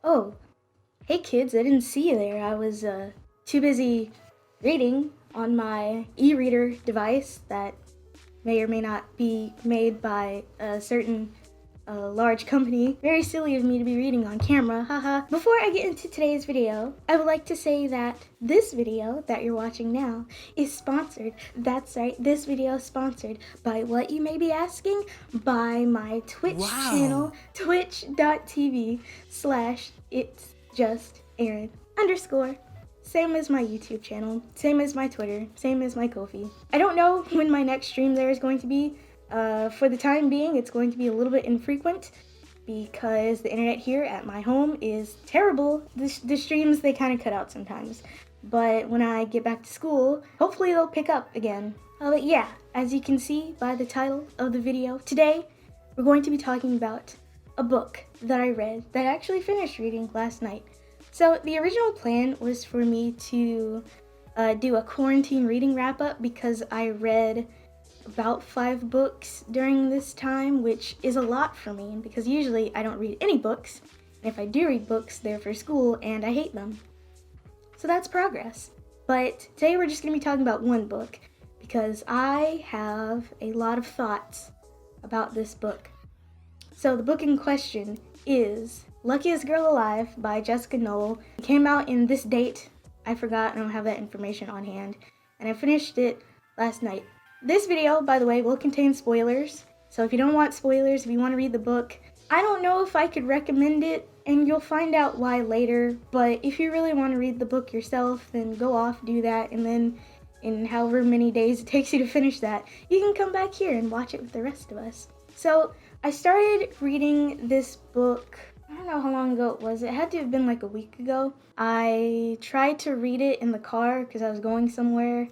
Oh, hey kids, I didn't see you there. I was too busy reading on my e-reader device that may or may not be made by a certain large company. Very silly of me to be reading on camera, haha. Before I get into today's video, I would like to say that this video that you're watching now is sponsored. That's right, this video is sponsored by what you may be asking? By my Twitch channel, twitch.tv/itsjustarin_. Same as my YouTube channel, same as my Twitter, same as my Ko-fi. I don't know when my next stream there is going to be. For the time being, it's going to be a little bit infrequent because the internet here at my home is terrible. The streams, they kind of cut out sometimes. But when I get back to school, hopefully they'll pick up again. But yeah, as you can see by the title of the video, today we're going to be talking about a book that I read that I actually finished reading last night. So the original plan was for me to do a quarantine reading wrap-up because I read about 5 books during this time, which is a lot for me because usually I don't read any books, and if I do read books, they're for school and I hate them. So that's progress. But today we're just going to be talking about one book because I have a lot of thoughts about this book. So the book in question is Luckiest Girl Alive by Jessica Knoll. It came out in this date. I forgot, I don't have that information on hand, and I finished it last night. This video, by the way, will contain spoilers, so if you don't want spoilers, if you want to read the book, I don't know if I could recommend it, and you'll find out why later, but if you really want to read the book yourself, then go off, do that, and then in however many days it takes you to finish that, you can come back here and watch it with the rest of us. So, I started reading this book, I don't know how long ago it was. It had to have been like a week ago. I tried to read it in the car because I was going somewhere.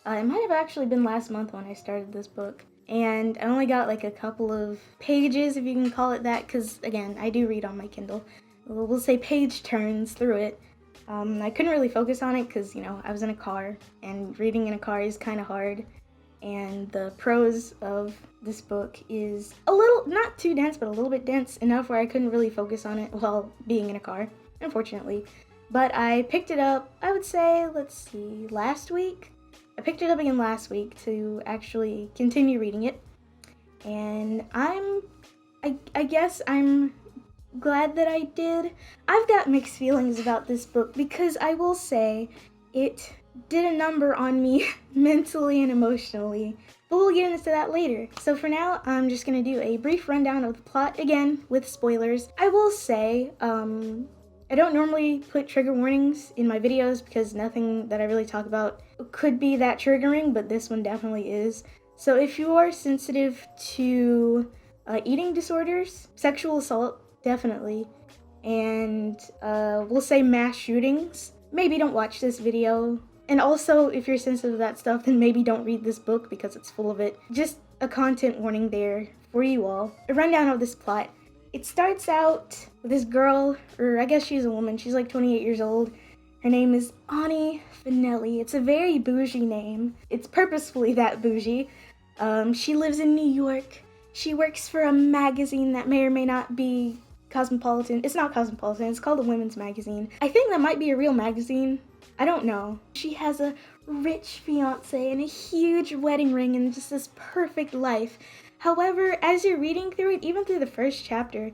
It might have actually been last month when I started this book. And I only got like a couple of pages, if you can call it that, because again, I do read on my Kindle. We'll say page turns through it. I couldn't really focus on it because, I was in a car, and reading in a car is kind of hard. And the prose of this book is a little, not too dense, but a little bit dense enough where I couldn't really focus on it while being in a car, unfortunately. But I picked it up, I would say, last week? I picked it up again last week to actually continue reading it. And I guess I'm glad that I did. I've got mixed feelings about this book because I will say it did a number on me mentally and emotionally, but we'll get into that later. So for now, I'm just going to do a brief rundown of the plot, again, with spoilers. I will say, I don't normally put trigger warnings in my videos because nothing that I really talk about could be that triggering, but this one definitely is. So if you are sensitive to eating disorders, sexual assault, definitely, and we'll say mass shootings, maybe don't watch this video. And also, if you're sensitive to that stuff, then maybe don't read this book because it's full of it. Just a content warning there for you all. A rundown of this plot. It starts out with this girl, or I guess she's a woman, she's like 28 years old. Her name is Ani Finelli. It's a very bougie name. It's purposefully that bougie. She lives in New York. She works for a magazine that may or may not be cosmopolitan. It's not cosmopolitan, it's called a women's magazine. I think that might be a real magazine. I don't know. She has a rich fiance and a huge wedding ring and just this perfect life. However, as you're reading through it, even through the first chapter,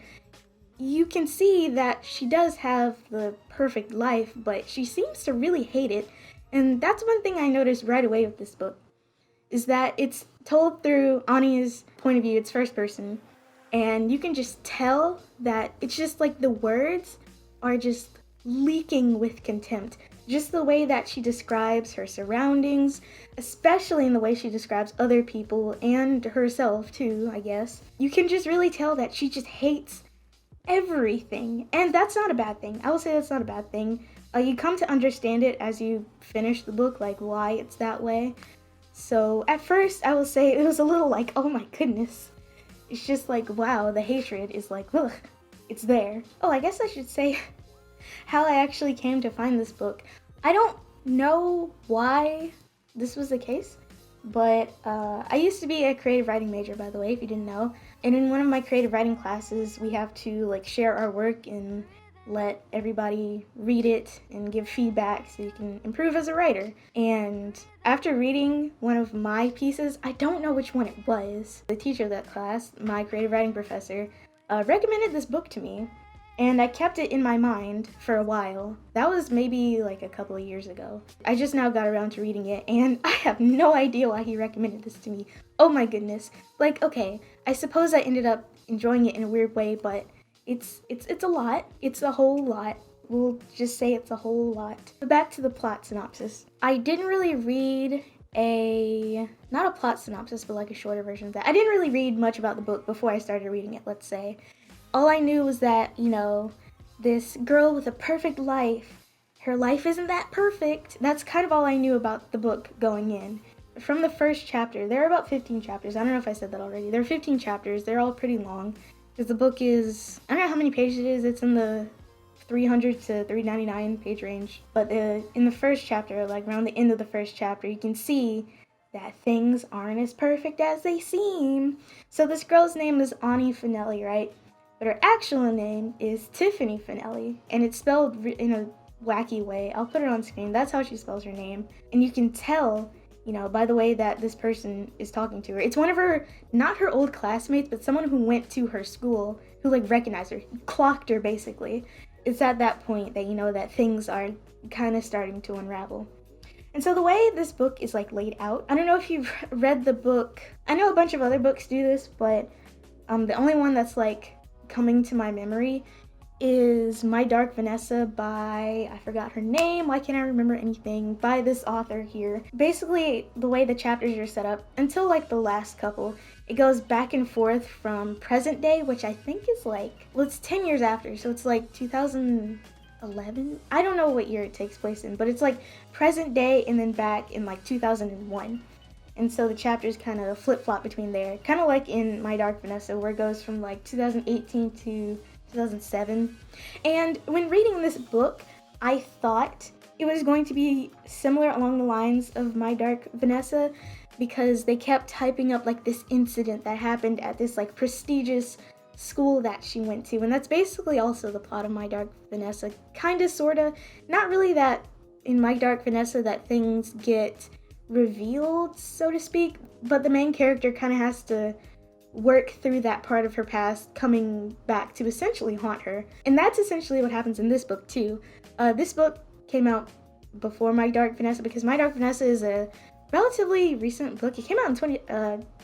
you can see that she does have the perfect life, but she seems to really hate it. And that's one thing I noticed right away with this book, is that it's told through Ani's point of view. It's first person. And you can just tell that it's just like the words are just leaking with contempt. Just the way that she describes her surroundings, especially in the way she describes other people and herself too, I guess. You can just really tell that she just hates everything. And that's not a bad thing. I will say that's not a bad thing. You come to understand it as you finish the book, like why it's that way. So at first, I will say it was a little like, oh my goodness. It's just like, wow, the hatred is like, ugh, it's there. Oh, I guess I should say how I actually came to find this book. I don't know why this was the case, but I used to be a creative writing major, by the way, if you didn't know. And in one of my creative writing classes, we have to like share our work in let everybody read it and give feedback so you can improve as a writer. And after reading one of my pieces, I don't know which one it was, the teacher of that class, my creative writing professor, recommended this book to me. And I kept it in my mind for a while. That was maybe like a couple of years ago. I just now got around to reading it, and I have no idea why he recommended this to me. Oh my goodness. Like, okay, I suppose I ended up enjoying it in a weird way, but it's a lot. It's a whole lot. We'll just say it's a whole lot. But back to the plot synopsis. I didn't really read not a plot synopsis, but like a shorter version of that. I didn't really read much about the book before I started reading it, let's say. All I knew was that, this girl with a perfect life, her life isn't that perfect. That's kind of all I knew about the book going in. From the first chapter, there are about 15 chapters. I don't know if I said that already. There are 15 chapters. They're all pretty long. Because the book is, I don't know how many pages it is. It's in the 300 to 399 page range. But in the first chapter, like around the end of the first chapter, you can see that things aren't as perfect as they seem. So this girl's name is Ani Finelli, right? But her actual name is Tiffany Finelli, and it's spelled in a wacky way. I'll put it on screen. That's how she spells her name. And you can tell, by the way that this person is talking to her. It's one of her, not her old classmates, but someone who went to her school, who recognized her, clocked her basically. It's at that point that that things are kind of starting to unravel. And so the way this book is laid out, I don't know if you've read the book. I know a bunch of other books do this, but the only one that's coming to my memory is My Dark Vanessa by, I forgot her name, why can't I remember anything, by this author here. Basically, the way the chapters are set up, until the last couple, it goes back and forth from present day, which I think is it's 10 years after, so it's 2011? I don't know what year it takes place in, but it's present day and then back in 2001. And so the chapters kind of flip-flop between there. Kind of like in My Dark Vanessa, where it goes from 2018 to 2007. And when reading this book, I thought it was going to be similar along the lines of My Dark Vanessa, because they kept hyping up this incident that happened at this prestigious school that she went to. And that's basically also the plot of My Dark Vanessa. Kinda, sorta. Not really that in My Dark Vanessa that things get revealed, so to speak, but the main character kind of has to work through that part of her past coming back to essentially haunt her. And that's essentially what happens in this book too. This book came out before My Dark Vanessa, because My Dark Vanessa is a relatively recent book. It came out in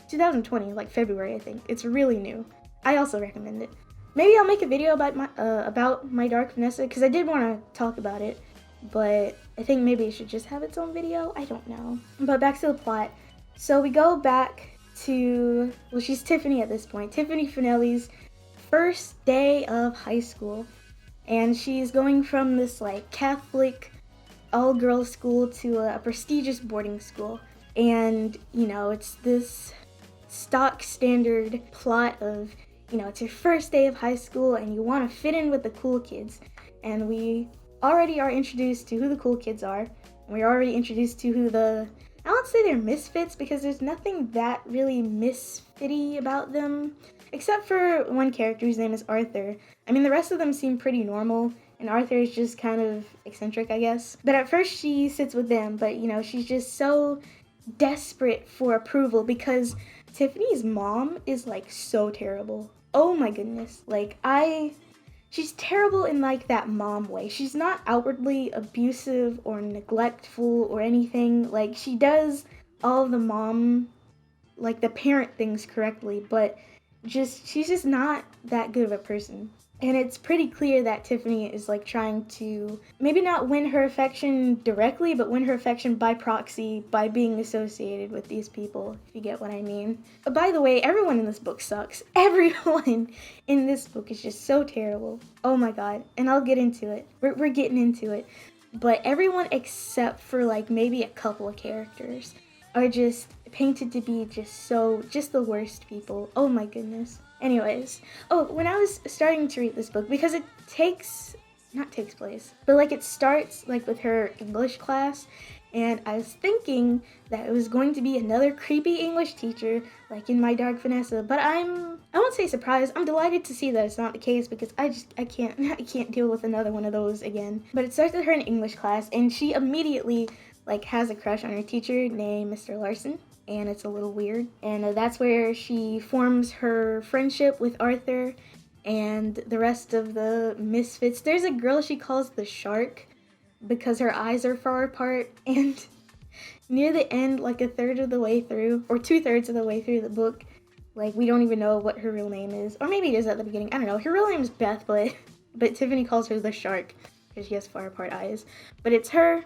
2020, February, I think. It's really new. I also recommend it. Maybe I'll make a video about My Dark Vanessa, because I did want to talk about it, but I think maybe it should just have its own video. I don't know. But back to the plot. So we go back to, she's Tiffany at this point. Tiffany Finelli's first day of high school. And she's going from this Catholic all-girls school to a prestigious boarding school. And, it's this stock standard plot of, it's your first day of high school and you want to fit in with the cool kids. And we already are introduced to who the cool kids are. And we're already introduced to who I won't say they're misfits, because there's nothing that really misfitty about them, except for one character whose name is Arthur. I mean, the rest of them seem pretty normal, and Arthur is just kind of eccentric, I guess. But at first she sits with them, but she's just so desperate for approval, because Tiffany's mom is so terrible. Oh my goodness. She's terrible in that mom way. She's not outwardly abusive or neglectful or anything. She does all of the mom, the parent things correctly, but she's just not that good of a person. And it's pretty clear that Tiffany is trying to maybe not win her affection directly, but win her affection by proxy, by being associated with these people, if you get what I mean. But by the way, everyone in this book sucks. Everyone in this book is just so terrible. Oh my god. And I'll get into it. We're getting into it. But everyone except for maybe a couple of characters are just painted to be just the worst people. Oh my goodness. Anyways, when I was starting to read this book, because it it starts with her English class, and I was thinking that it was going to be another creepy English teacher in My Dark Vanessa, but I'm I won't say surprised. I'm delighted to see that it's not the case because I can't deal with another one of those again. But it starts with her in English class, and she immediately has a crush on her teacher named Mr. Larson, and it's a little weird. And that's where she forms her friendship with Arthur and the rest of the misfits. There's a girl she calls the Shark because her eyes are far apart, and near the end, like a third of the way through, or 2/3 of the way through the book, we don't even know what her real name is. Or maybe it is at the beginning. I don't know. Her real name is Beth, but Tiffany calls her the Shark because she has far apart eyes. But it's her,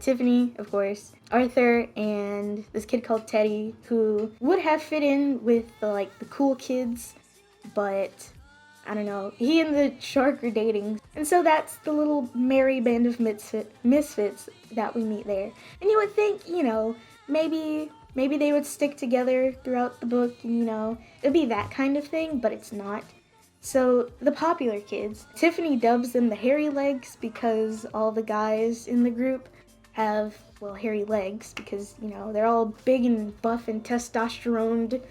Tiffany, of course, Arthur, and this kid called Teddy, who would have fit in with the cool kids, but I don't know. He and the Shark are dating. And so that's the little merry band of misfits that we meet there. And you would think, maybe they would stick together throughout the book, and, it'd be that kind of thing, but it's not. So the popular kids, Tiffany dubs them the hairy legs because all the guys in the group have, hairy legs because, they're all big and buff and testosteroned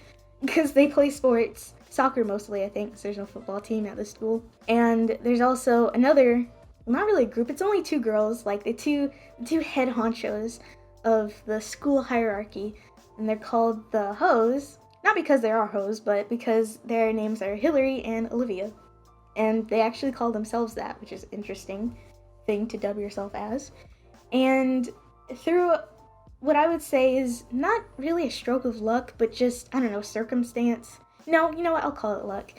because they play sports. Soccer mostly, I think, because there's no football team at the school. And there's also another, not really a group, it's only 2 girls, the two head honchos of the school hierarchy, and they're called the Hoes, not because they are hoes, but because their names are Hillary and Olivia. And they actually call themselves that, which is an interesting thing to dub yourself as. And through what I would say is not really a stroke of luck, but just, I don't know, circumstance. No, you know what, I'll call it luck.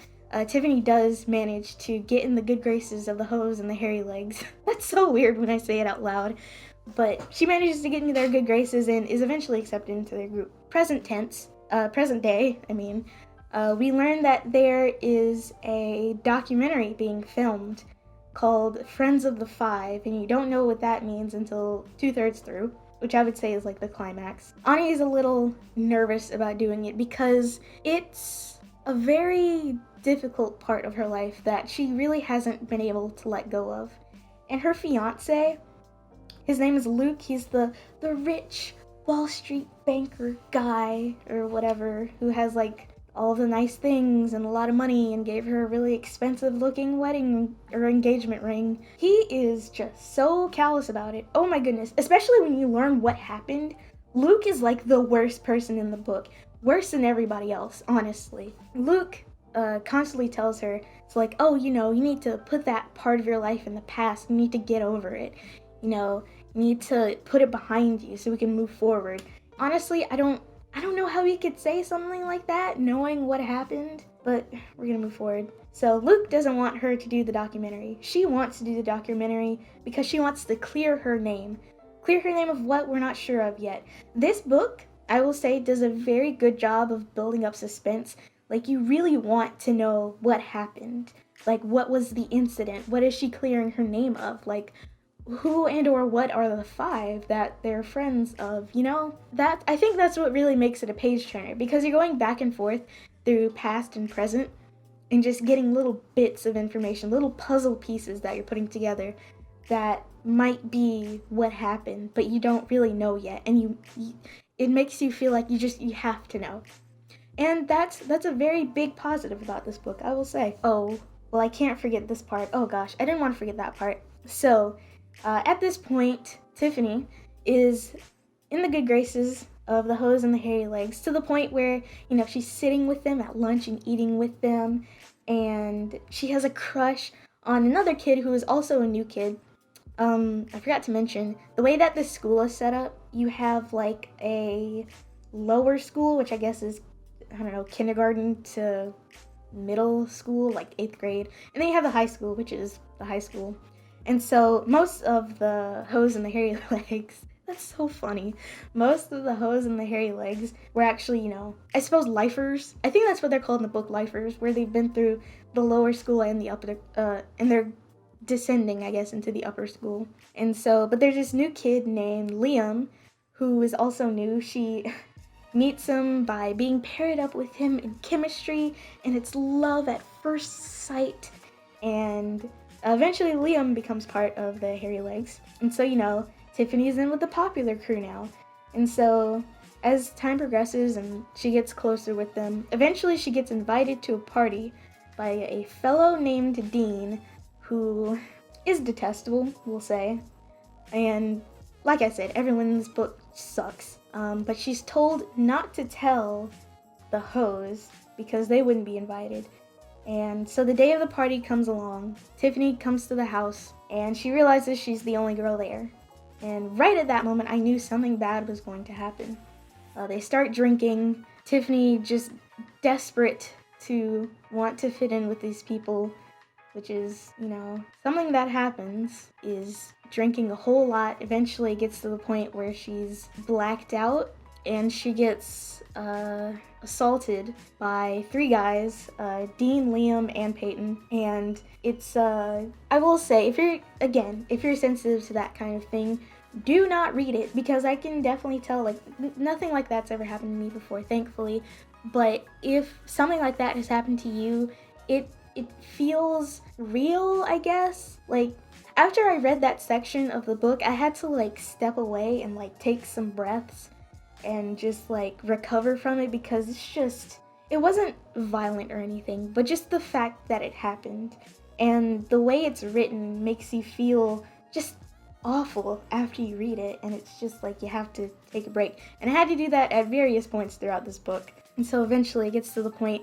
Tiffany does manage to get in the good graces of the Hoes and the hairy legs. That's so weird when I say it out loud. But she manages to get into their good graces and is eventually accepted into their group. Present day, we learn that there is a documentary being filmed called Friends of the Five, and you don't know what that means until 2/3 through, which I would say is the climax. Ani is a little nervous about doing it because it's a very difficult part of her life that she really hasn't been able to let go of. And her fiance, his name is Luke. He's the rich Wall Street banker guy or whatever who has all the nice things and a lot of money and gave her a really expensive looking wedding or engagement ring. He is just so callous about it. Oh my goodness. Especially when you learn what happened. Luke is the worst person in the book. Worse than everybody else, honestly. Luke constantly tells her, it's you need to put that part of your life in the past. You need to get over it. You need to put it behind you so we can move forward. Honestly, I don't know how he could say something like that, knowing what happened, but we're gonna move forward. So Luke doesn't want her to do the documentary. She wants to do the documentary because she wants to clear her name. Clear her name of what we're not sure of yet. This book, I will say, does a very good job of building up suspense. You really want to know what happened. What was the incident? What is she clearing her name of? Who and or what are the 5 that they're friends of, That, I think that's what really makes it a page turner, because you're going back and forth through past and present and just getting little bits of information, little puzzle pieces that you're putting together that might be what happened, but you don't really know yet, and it makes you feel like you have to know. And that's a very big positive about this book, I will say. Oh, well, I can't forget this part. Oh gosh, I didn't want to forget that part. So, at this point, Tiffany is in the good graces of the Hoes and the hairy legs, to the point where, she's sitting with them at lunch and eating with them, and she has a crush on another kid who is also a new kid. I forgot to mention, the way that this school is set up, you have a lower school, which I guess is, I don't know, kindergarten to middle school, 8th grade, and then you have the high school, which is the high school. And so most of the Hoes and the hairy legs, that's so funny. Most of the Hoes and the hairy legs were actually, I suppose lifers. I think that's what they're called in the book, lifers, where they've been through the lower school and the upper, and they're descending, I guess, into the upper school. And so, but there's this new kid named Liam, who is also new. She meets him by being paired up with him in chemistry, and it's love at first sight. And eventually Liam becomes part of the hairy legs. And so, Tiffany's in with the popular crew now. And so as time progresses and she gets closer with them, eventually she gets invited to a party by a fellow named Dean, who is detestable, we'll say. And like I said, everyone in this book sucks. But she's told not to tell the hoes because they wouldn't be invited. And so the day of the party comes along. Tiffany comes to the house and she realizes she's the only girl there. And right at that moment, I knew something bad was going to happen. They start drinking. Tiffany, just desperate to want to fit in with these people, which is, something that happens, is drinking a whole lot. Eventually gets to the point where she's blacked out and she gets assaulted by 3 guys, Dean, Liam, and Peyton. And it's, I will say, if you're sensitive to that kind of thing, do not read it, because I can definitely tell, like, nothing like that's ever happened to me before, thankfully. But if something like that has happened to you, it feels real, I guess. Like, after I read that section of the book, I had to, like, step away and, like, take some breaths and just, like, recover from it, because it wasn't violent or anything, but just the fact that it happened. And the way it's written makes you feel just awful after you read it, and it's just like you have to take a break. And I had to do that at various points throughout this book. And so eventually it gets to the point,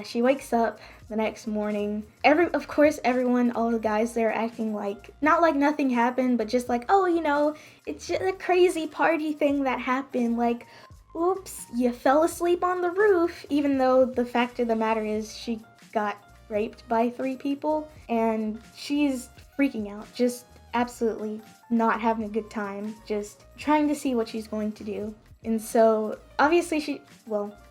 she wakes up the next morning. Of course, everyone, all the guys there acting like, not like nothing happened, but just like, oh, it's just a crazy party thing that happened. Like, oops, you fell asleep on the roof, even though the fact of the matter is she got raped by 3 people, and she's freaking out, just absolutely not having a good time, just trying to see what she's going to do. And so, obviously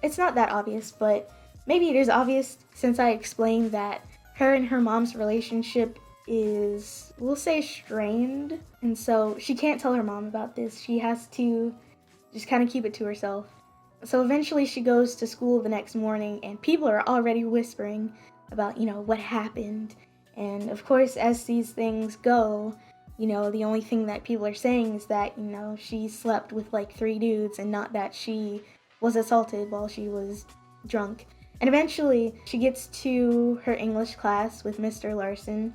it's not that obvious, but maybe it is obvious since I explained that her and her mom's relationship is, we'll say, strained. And so she can't tell her mom about this. She has to just kind of keep it to herself. So eventually she goes to school the next morning and people are already whispering about, what happened. And of course, as these things go, the only thing that people are saying is that, she slept with like 3 dudes and not that she was assaulted while she was drunk. And eventually she gets to her English class with Mr. Larson,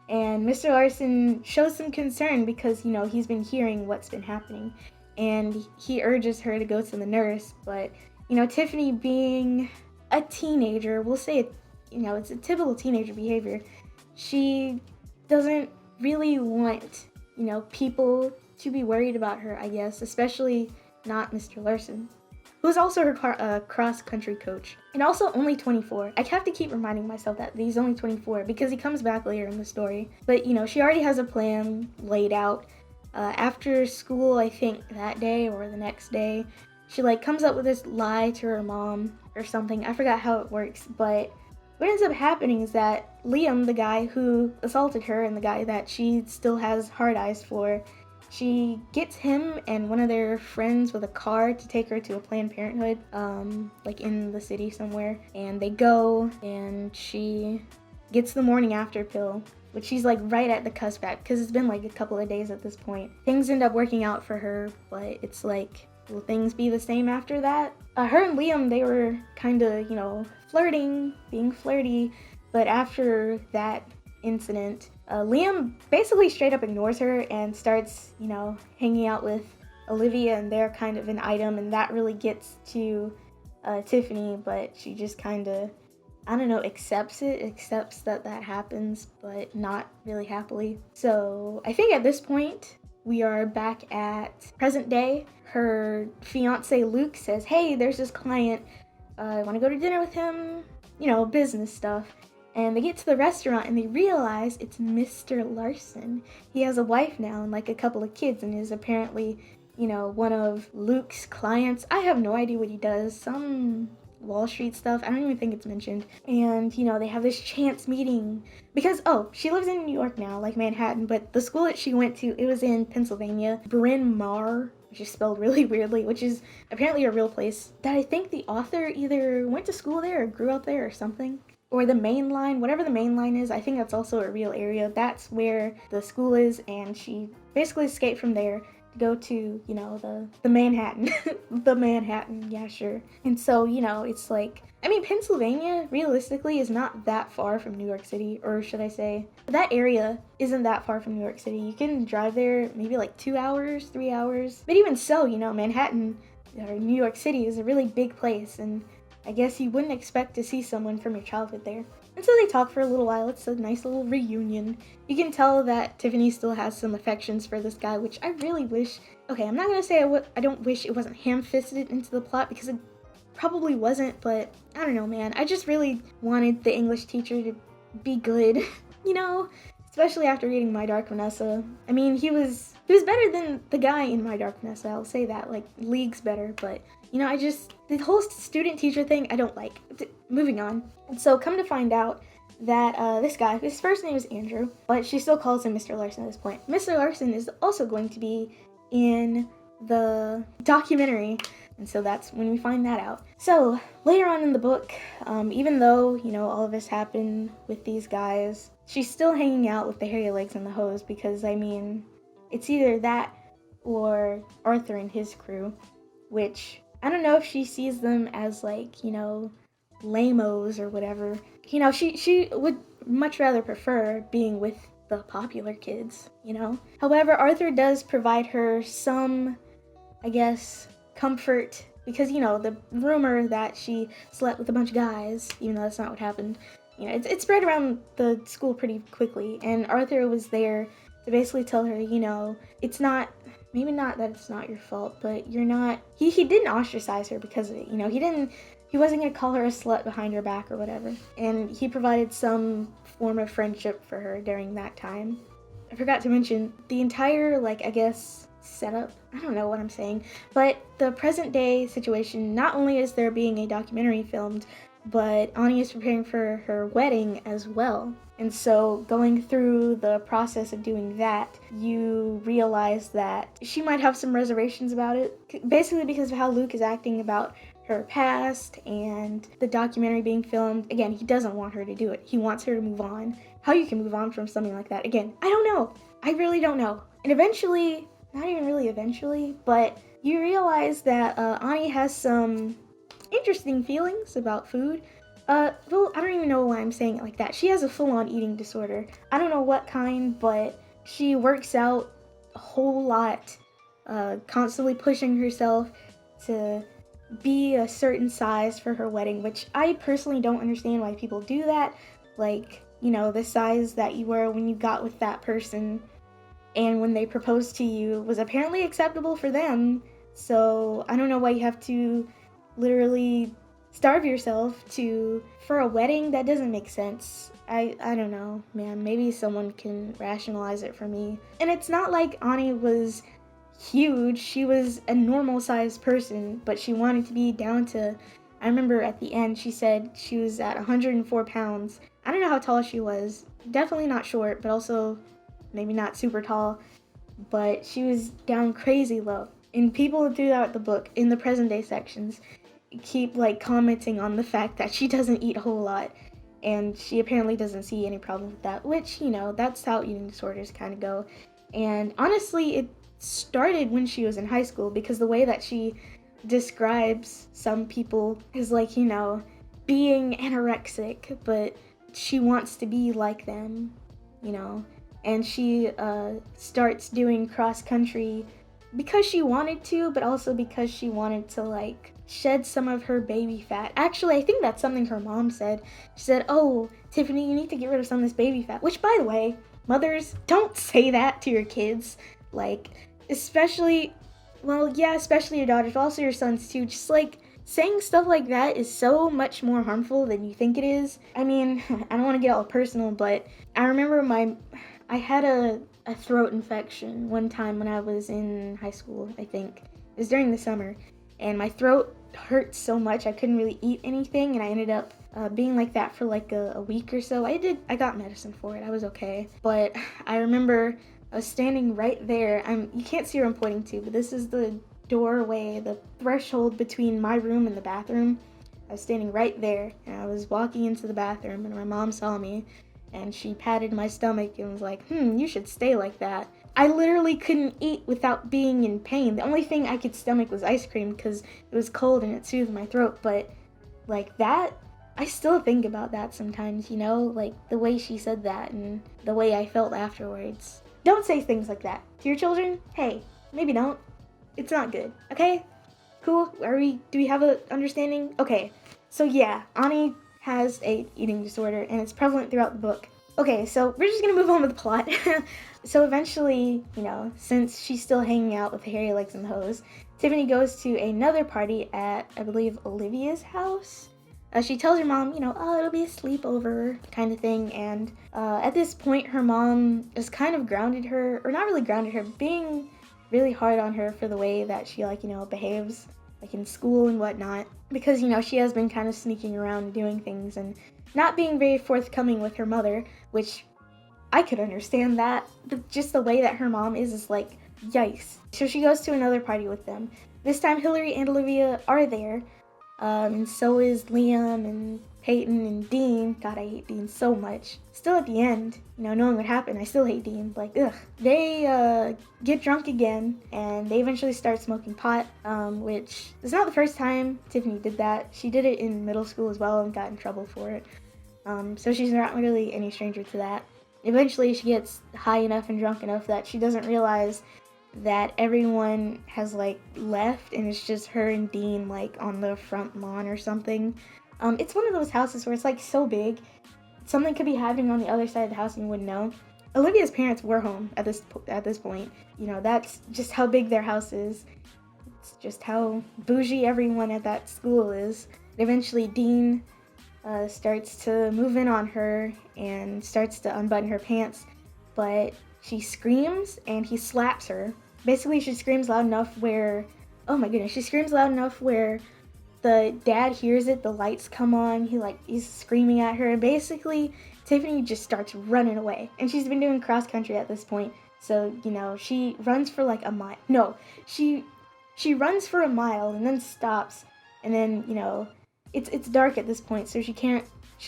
and Mr. Larson shows some concern because, he's been hearing what's been happening, and he urges her to go to the nurse. But, Tiffany, being a teenager, we'll say, it's a typical teenager behavior. She doesn't really want, people to be worried about her, I guess, especially not Mr. Larson, who's also her cross-country coach, and also only 24. I have to keep reminding myself that he's only 24 because he comes back later in the story. But, she already has a plan laid out. After school, I think that day or the next day, she, comes up with this lie to her mom or something. I forgot how it works, but what ends up happening is that Liam, the guy who assaulted her and the guy that she still has hard eyes for, she gets him and one of their friends with a car to take her to a Planned Parenthood, in the city somewhere. And they go, and she gets the morning after pill, which she's right at the cusp at, because it's been a couple of days at this point. Things end up working out for her, but it's will things be the same after that? Her and Liam, they were kind of, flirting, being flirty, but after that incident, Liam basically straight up ignores her and starts, hanging out with Olivia, and they're kind of an item, and that really gets to Tiffany, but she just kind of, accepts that happens, but not really happily. So I think at this point, we are back at present day. Her fiance Luke says, hey, there's this client, I want to go to dinner with him, business stuff. And they get to the restaurant and they realize it's Mr. Larson. He has a wife now and a couple of kids, and is apparently, one of Luke's clients. I have no idea what he does. Some Wall Street stuff. I don't even think it's mentioned. And, they have this chance meeting because, she lives in New York now, Manhattan, but the school that she went to, it was in Pennsylvania, Bryn Mawr, which is spelled really weirdly, which is apparently a real place that I think the author either went to school there or grew up there or something. Or the main line, whatever the main line is, I think that's also a real area. That's where the school is, and she basically escaped from there to go to, you know, the Manhattan. The Manhattan, yeah, sure. And so, you know, it's like, I mean, Pennsylvania, realistically, is not that far from New York City, or should I say, that area isn't that far from New York City. You can drive there maybe like 2 hours, 3 hours. But even so, you know, Manhattan, or New York City, is a really big place, and I guess you wouldn't expect to see someone from your childhood there. And so they talk for a little while. It's a nice little reunion. You can tell that Tiffany still has some affections for this guy, which I really wish... Okay, I'm not going to say I don't wish it wasn't ham-fisted into the plot, because it probably wasn't, but I don't know, man. I just really wanted the English teacher to be good, you know? Especially after reading My Dark Vanessa. I mean, he was better than the guy in My Dark Vanessa, I'll say that. Like, leagues better, but... You know, the whole student-teacher thing, I don't like. Moving on. And so, come to find out that this guy, his first name is Andrew, but she still calls him Mr. Larson at this point. Mr. Larson is also going to be in the documentary, and so that's when we find that out. So, later on in the book, even though, you know, all of this happened with these guys, she's still hanging out with the hairy legs and the hose, because, I mean, it's either that or Arthur and his crew, which... I don't know if she sees them as, like, you know, lame-os or whatever. You know, she would much rather prefer being with the popular kids, you know? However, Arthur does provide her some, I guess, comfort, because, you know, the rumor that she slept with a bunch of guys, even though that's not what happened, you know, it spread around the school pretty quickly, and Arthur was there to basically tell her, you know, it's not... Maybe not that it's not your fault, but you're not... He didn't ostracize her because of it, you know? He wasn't gonna call her a slut behind her back or whatever. And he provided some form of friendship for her during that time. I forgot to mention, the entire, like, I guess, setup, I don't know what I'm saying, but the present day situation, not only is there being a documentary filmed, but Ani is preparing for her wedding as well. And so going through the process of doing that, you realize that she might have some reservations about it, basically because of how Luke is acting about her past and the documentary being filmed. Again, he doesn't want her to do it. He wants her to move on. How you can move on from something like that, again, I don't know. I really don't know. And eventually, not even really eventually, but you realize that Ani has some interesting feelings about food. Well, I don't even know why I'm saying it like that. She has a full-on eating disorder. I don't know what kind, but she works out a whole lot, constantly pushing herself to be a certain size for her wedding, which I personally don't understand why people do that. Like, you know, the size that you were when you got with that person and when they proposed to you was apparently acceptable for them. So I don't know why you have to literally starve yourself for a wedding. That doesn't make sense. I don't know, man. Maybe someone can rationalize it for me. And it's not like Ani was huge. She was a normal sized person, but she wanted to be down to, I remember at the end she said she was at 104 pounds. I don't know how tall she was. Definitely not short, but also maybe not super tall. But she was down crazy low. And people throughout the book, in the present day sections, keep like commenting on the fact that she doesn't eat a whole lot, and she apparently doesn't see any problem with that, which, you know, that's how eating disorders kind of go. And honestly, it started when she was in high school, because the way that she describes some people is like, you know, being anorexic, but she wants to be like them, you know. And she starts doing cross country because she wanted to, but also because she wanted to, like, shed some of her baby fat. Actually, I think that's something her mom said. She said, "Oh, Tiffany, you need to get rid of some of this baby fat." Which, by the way, mothers, don't say that to your kids. Like, especially your daughters, but also your sons too. Just, like, saying stuff like that is so much more harmful than you think it is. I mean, I don't want to get all personal, but I remember I had a throat infection one time when I was in high school, I think. It was during the summer, and my throat hurt so much I couldn't really eat anything, and I ended up being like that for like a week or so. I got medicine for it. I was okay. But I remember I was standing right there. You can't see where I'm pointing to, but this is the doorway, the threshold between my room and the bathroom. I was standing right there, and I was walking into the bathroom, and my mom saw me, and she patted my stomach and was like, you should stay like that. I literally couldn't eat without being in pain. The only thing I could stomach was ice cream because it was cold and it soothed my throat. But like that, I still think about that sometimes, like the way she said that and the way I felt afterwards. Don't say things like that to your children. Hey, maybe don't. It's not good, okay? Cool? Do we have a understanding? Okay, so yeah, Ani has a eating disorder and it's prevalent throughout the book. Okay, so we're just gonna move on with the plot. So eventually, since she's still hanging out with the hairy legs and the hose, Tiffany goes to another party at, I believe, Olivia's house. She tells her mom, oh, it'll be a sleepover kind of thing, and at this point, her mom has kind of grounded her, or not really grounded her, being really hard on her for the way that she, behaves, in school and whatnot, because, she has been kind of sneaking around and doing things, and not being very forthcoming with her mother, which I could understand that, but just the way that her mom is like, yikes. So she goes to another party with them. This time, Hillary and Olivia are there, and so is Liam and Peyton and Dean. God, I hate Dean so much. Still at the end, knowing what happened, I still hate Dean. Like, ugh. They get drunk again, and they eventually start smoking pot, which is not the first time Tiffany did that. She did it in middle school as well and got in trouble for it. So she's not really any stranger to that. Eventually, she gets high enough and drunk enough that she doesn't realize that everyone has, left, and it's just her and Dean, on the front lawn or something. It's one of those houses where it's, so big. Something could be happening on the other side of the house and you wouldn't know. Olivia's parents were home at this point. That's just how big their house is. It's just how bougie everyone at that school is. Eventually, Dean starts to move in on her and starts to unbutton her pants, but she screams and he slaps her. Basically, she screams loud enough where, oh my goodness, she screams loud enough where the dad hears it, the lights come on, he's screaming at her, and basically Tiffany just starts running away. And she's been doing cross country at this point, so, she runs for a mile. No, she runs for a mile and then stops, and then, it's dark at this point, so she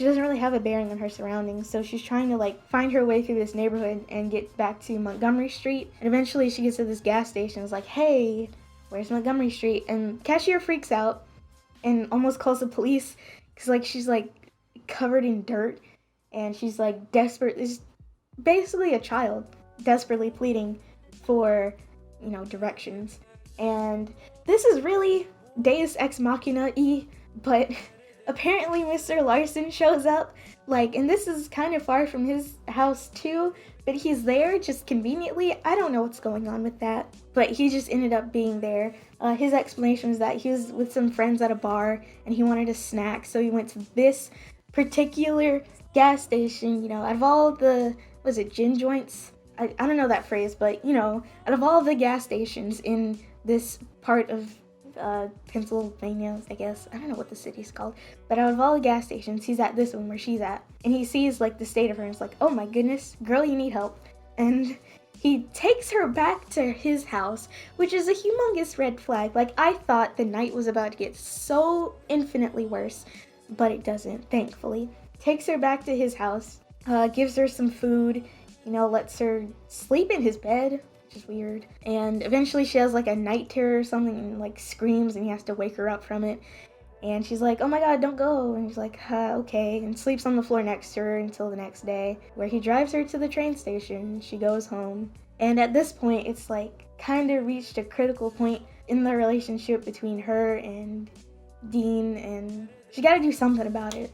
doesn't really have a bearing on her surroundings, so she's trying to find her way through this neighborhood and get back to Montgomery Street. And eventually she gets to this gas station and is like, hey, where's Montgomery Street? And cashier freaks out and almost calls the police because she's covered in dirt and she's desperate. It's basically a child desperately pleading for directions. And this is really Deus Ex Machina-y, but apparently Mr. Larson shows up, and this is kind of far from his house too, but he's there just conveniently. I don't know what's going on with that, but he just ended up being there. His explanation was that he was with some friends at a bar and he wanted a snack, so he went to this particular gas station, out of all the, gin joints? I don't know that phrase, but, out of all the gas stations in this part of Pennsylvania, I guess. I don't know what the city's called. But out of all the gas stations, he's at this one where she's at. And he sees, the state of her and is like, oh my goodness, girl, you need help. And he takes her back to his house, which is a humongous red flag. I thought the night was about to get so infinitely worse, but it doesn't, thankfully. Takes her back to his house, gives her some food, lets her sleep in his bed, which is weird. And eventually she has a night terror or something and screams and he has to wake her up from it. And she's like, oh my god, don't go. And he's like, okay. And sleeps on the floor next to her until the next day, where he drives her to the train station. She goes home. And at this point, it's kind of reached a critical point in the relationship between her and Dean, and she got to do something about it.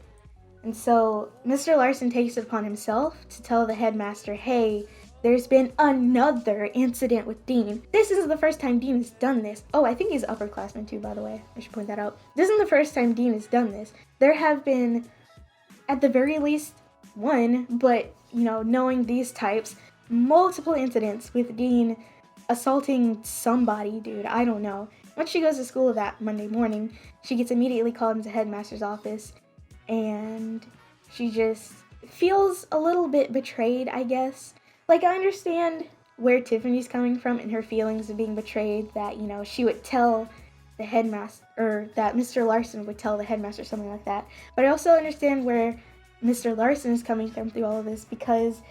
And so Mr. Larson takes it upon himself to tell the headmaster, hey, there's been another incident with Dean. This isn't the first time Dean has done this. Oh, I think he's an upperclassman too, by the way. I should point that out. This isn't the first time Dean has done this. There have been, at the very least, one, but, knowing these types, multiple incidents with Dean assaulting somebody, dude. I don't know. Once she goes to school that Monday morning, she gets immediately called into the headmaster's office, and she just feels a little bit betrayed, I guess. I understand where Tiffany's coming from and her feelings of being betrayed, that, she would tell the headmaster, or that Mr. Larson would tell the headmaster, something like that. But I also understand where Mr. Larson is coming from through all of this, because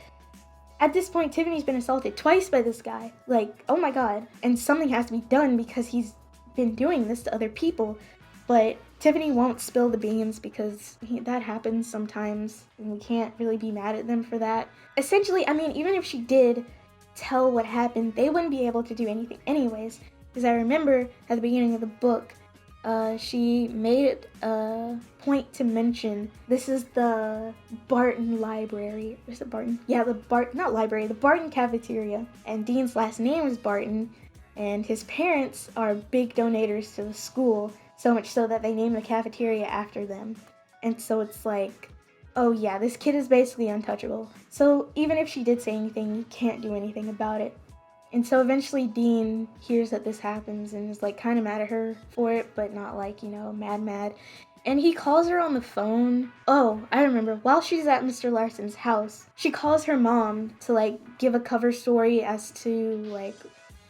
At this point, Tiffany's been assaulted twice by this guy. Like, oh my god. And something has to be done because he's been doing this to other people. But Tiffany won't spill the beans because that happens sometimes, and we can't really be mad at them for that. Essentially, I mean, even if she did tell what happened, they wouldn't be able to do anything anyways. Because I remember at the beginning of the book, she made it a point to mention, this is the Barton Library. Is it Barton? Yeah, the Barton cafeteria. And Dean's last name is Barton, and his parents are big donators to the school, so much so that they name the cafeteria after them. And so it's like, oh yeah, this kid is basically untouchable. So even if she did say anything, you can't do anything about it. And so eventually Dean hears that this happens and is like kind of mad at her for it, but not like, mad. And he calls her on the phone. Oh, I remember. While she's at Mr. Larson's house, she calls her mom to like give a cover story as to like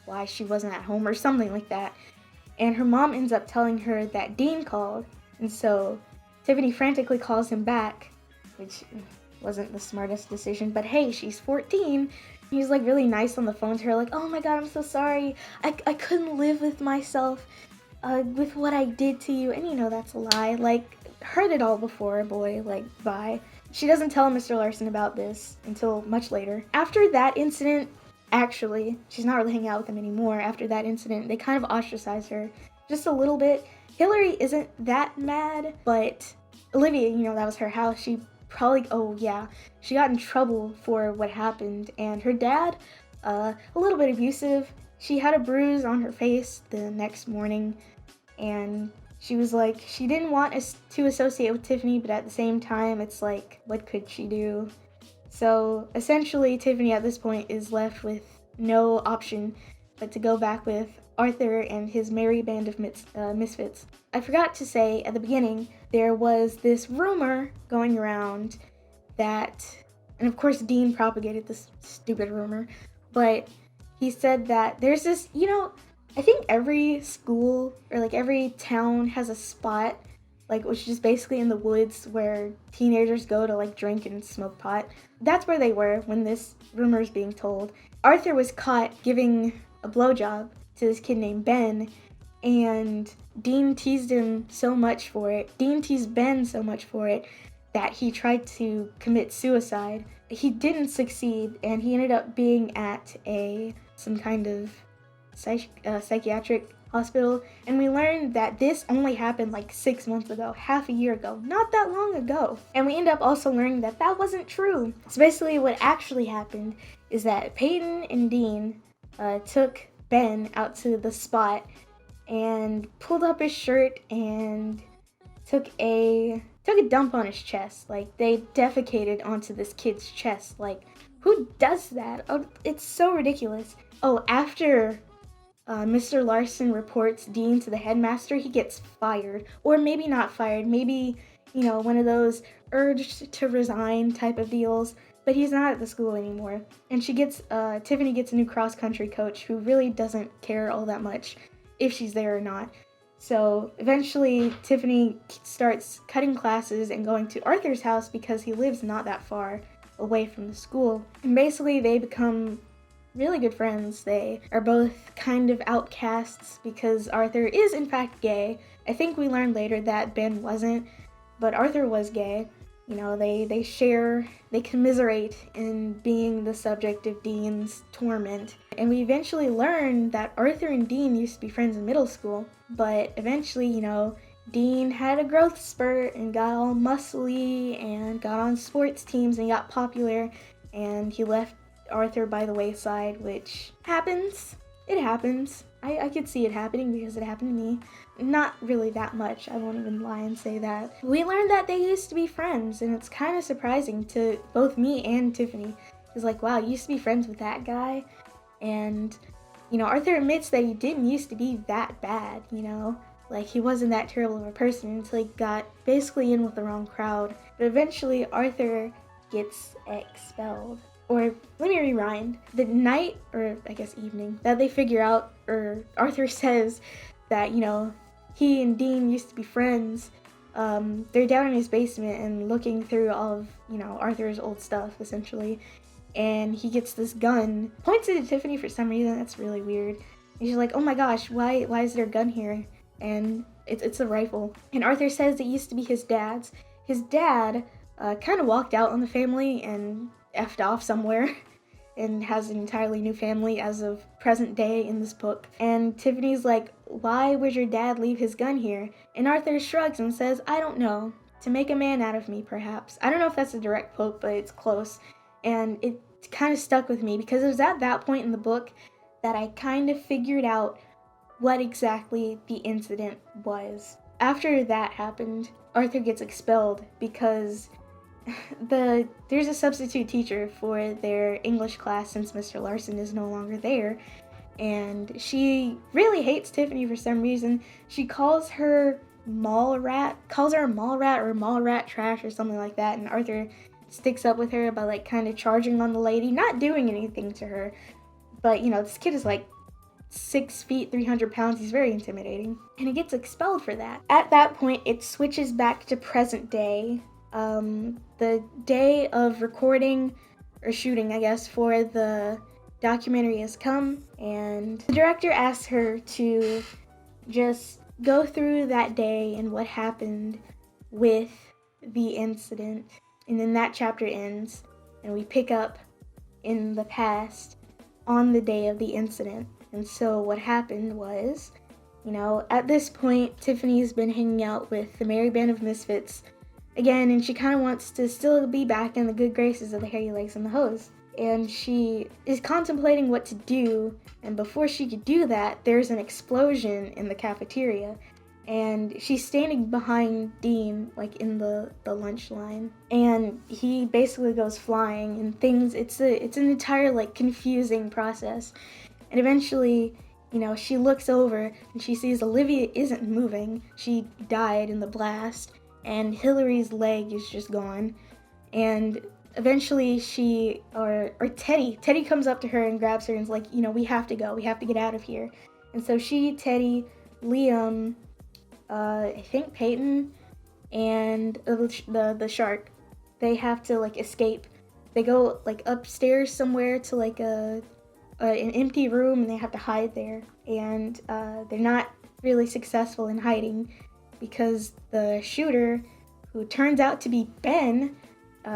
why she wasn't at home or something like that. And her mom ends up telling her that Dean called. And so Tiffany frantically calls him back, which wasn't the smartest decision, but hey, she's 14. He's like really nice on the phone to her, like, oh my god, I'm so sorry. I couldn't live with myself with what I did to you. And that's a lie. Like, heard it all before, boy. Like, bye. She doesn't tell Mr. Larson about this until much later. After that incident, actually, she's not really hanging out with him anymore. After that incident, they kind of ostracize her just a little bit. Hillary isn't that mad, but Olivia, that was her house. She she got in trouble for what happened, and her dad, a little bit abusive. She had a bruise on her face the next morning, and she was like, she didn't want us to associate with Tiffany, but at the same time, it's like, what could she do? So essentially, Tiffany at this point is left with no option but to go back with Arthur and his merry band of misfits. I forgot to say at the beginning, there was this rumor going around that, and of course Dean propagated this stupid rumor, but he said that there's this, I think every school or like every town has a spot, like which is basically in the woods where teenagers go to like drink and smoke pot. That's where they were when this rumor is being told. Arthur was caught giving a blowjob to this kid named Ben, and Dean teased Ben so much for it that he tried to commit suicide. He didn't succeed, and he ended up being at some kind of psychiatric hospital, and we learned that this only happened like 6 months ago, half a year ago, not that long ago. And we end up also learning that that wasn't true. So basically what actually happened is that Peyton and Dean took Ben out to the spot and pulled up his shirt and took a dump on his chest. Like, they defecated onto this kid's chest. Like, who does that? Oh, it's so ridiculous. Oh, after Mr. Larson reports Dean to the headmaster, he gets fired. Or maybe not fired, maybe, one of those urged to resign type of deals. But he's not at the school anymore. And Tiffany gets a new cross-country coach who really doesn't care all that much if she's there or not. So eventually Tiffany starts cutting classes and going to Arthur's house because he lives not that far away from the school. And basically they become really good friends. They are both kind of outcasts because Arthur is in fact gay. I think we learned later that Ben wasn't, but Arthur was gay. They commiserate in being the subject of Dean's torment. And we eventually learn that Arthur and Dean used to be friends in middle school, but eventually, Dean had a growth spurt and got all muscly and got on sports teams and got popular, and he left Arthur by the wayside, which happens. It happens. I could see it happening because it happened to me. Not really that much, I won't even lie and say that. We learned that they used to be friends, and it's kind of surprising to both me and Tiffany. It's like, wow, you used to be friends with that guy? And, Arthur admits that he didn't used to be that bad, Like, he wasn't that terrible of a person until he got basically in with the wrong crowd. But eventually, Arthur gets expelled. Or, let me rewind. The night, or I guess evening, that they figure out, or Arthur says that, he and Dean used to be friends, they're down in his basement and looking through all of, Arthur's old stuff, essentially. and he gets this gun, points it at Tiffany for some reason. That's really weird. And she's like, oh my gosh, why is there a gun here? And it's a rifle. And Arthur says it used to be his dad's. His dad kind of walked out on the family and effed off somewhere and has an entirely new family as of present day in this book. And Tiffany's like, why would your dad leave his gun here? And Arthur shrugs and says, I don't know. To make a man out of me, perhaps. I don't know if that's a direct quote, but it's close. And it kind of stuck with me because it was at that point in the book that I kind of figured out what exactly the incident was. After that happened, Arthur gets expelled because there's a substitute teacher for their English class since Mr. Larson is no longer there, and she really hates Tiffany for some reason. She calls her a mall rat or mall rat trash or something like that, and Arthur sticks up with her by like kind of charging on the lady, not doing anything to her, but this kid is like 6 feet, 300 pounds. He's very intimidating, and he gets expelled for that. At that point, it switches back to present day. The day of recording or shooting, I guess, for the documentary has come, and the director asks her to just go through that day and what happened with the incident. And then that chapter ends, and we pick up in the past on the day of the incident. And so what happened was, at this point, Tiffany's been hanging out with the Merry Band of Misfits again, and she kind of wants to still be back in the good graces of the Hairy Legs and the Hose. And she is contemplating what to do, and before she could do that, there's an explosion in the cafeteria, and she's standing behind Dean, like in the lunch line, and he basically goes flying, and it's an entire like confusing process. And eventually, she looks over and she sees Olivia isn't moving. She died in the blast, and Hillary's leg is just gone. And eventually Teddy comes up to her and grabs her and is like, we have to go. We have to get out of here. And so she, Teddy, Liam, I think Peyton, and the shark, they have to like escape. They go like upstairs somewhere to like an empty room, and they have to hide there. And they're not really successful in hiding because the shooter, who turns out to be Ben,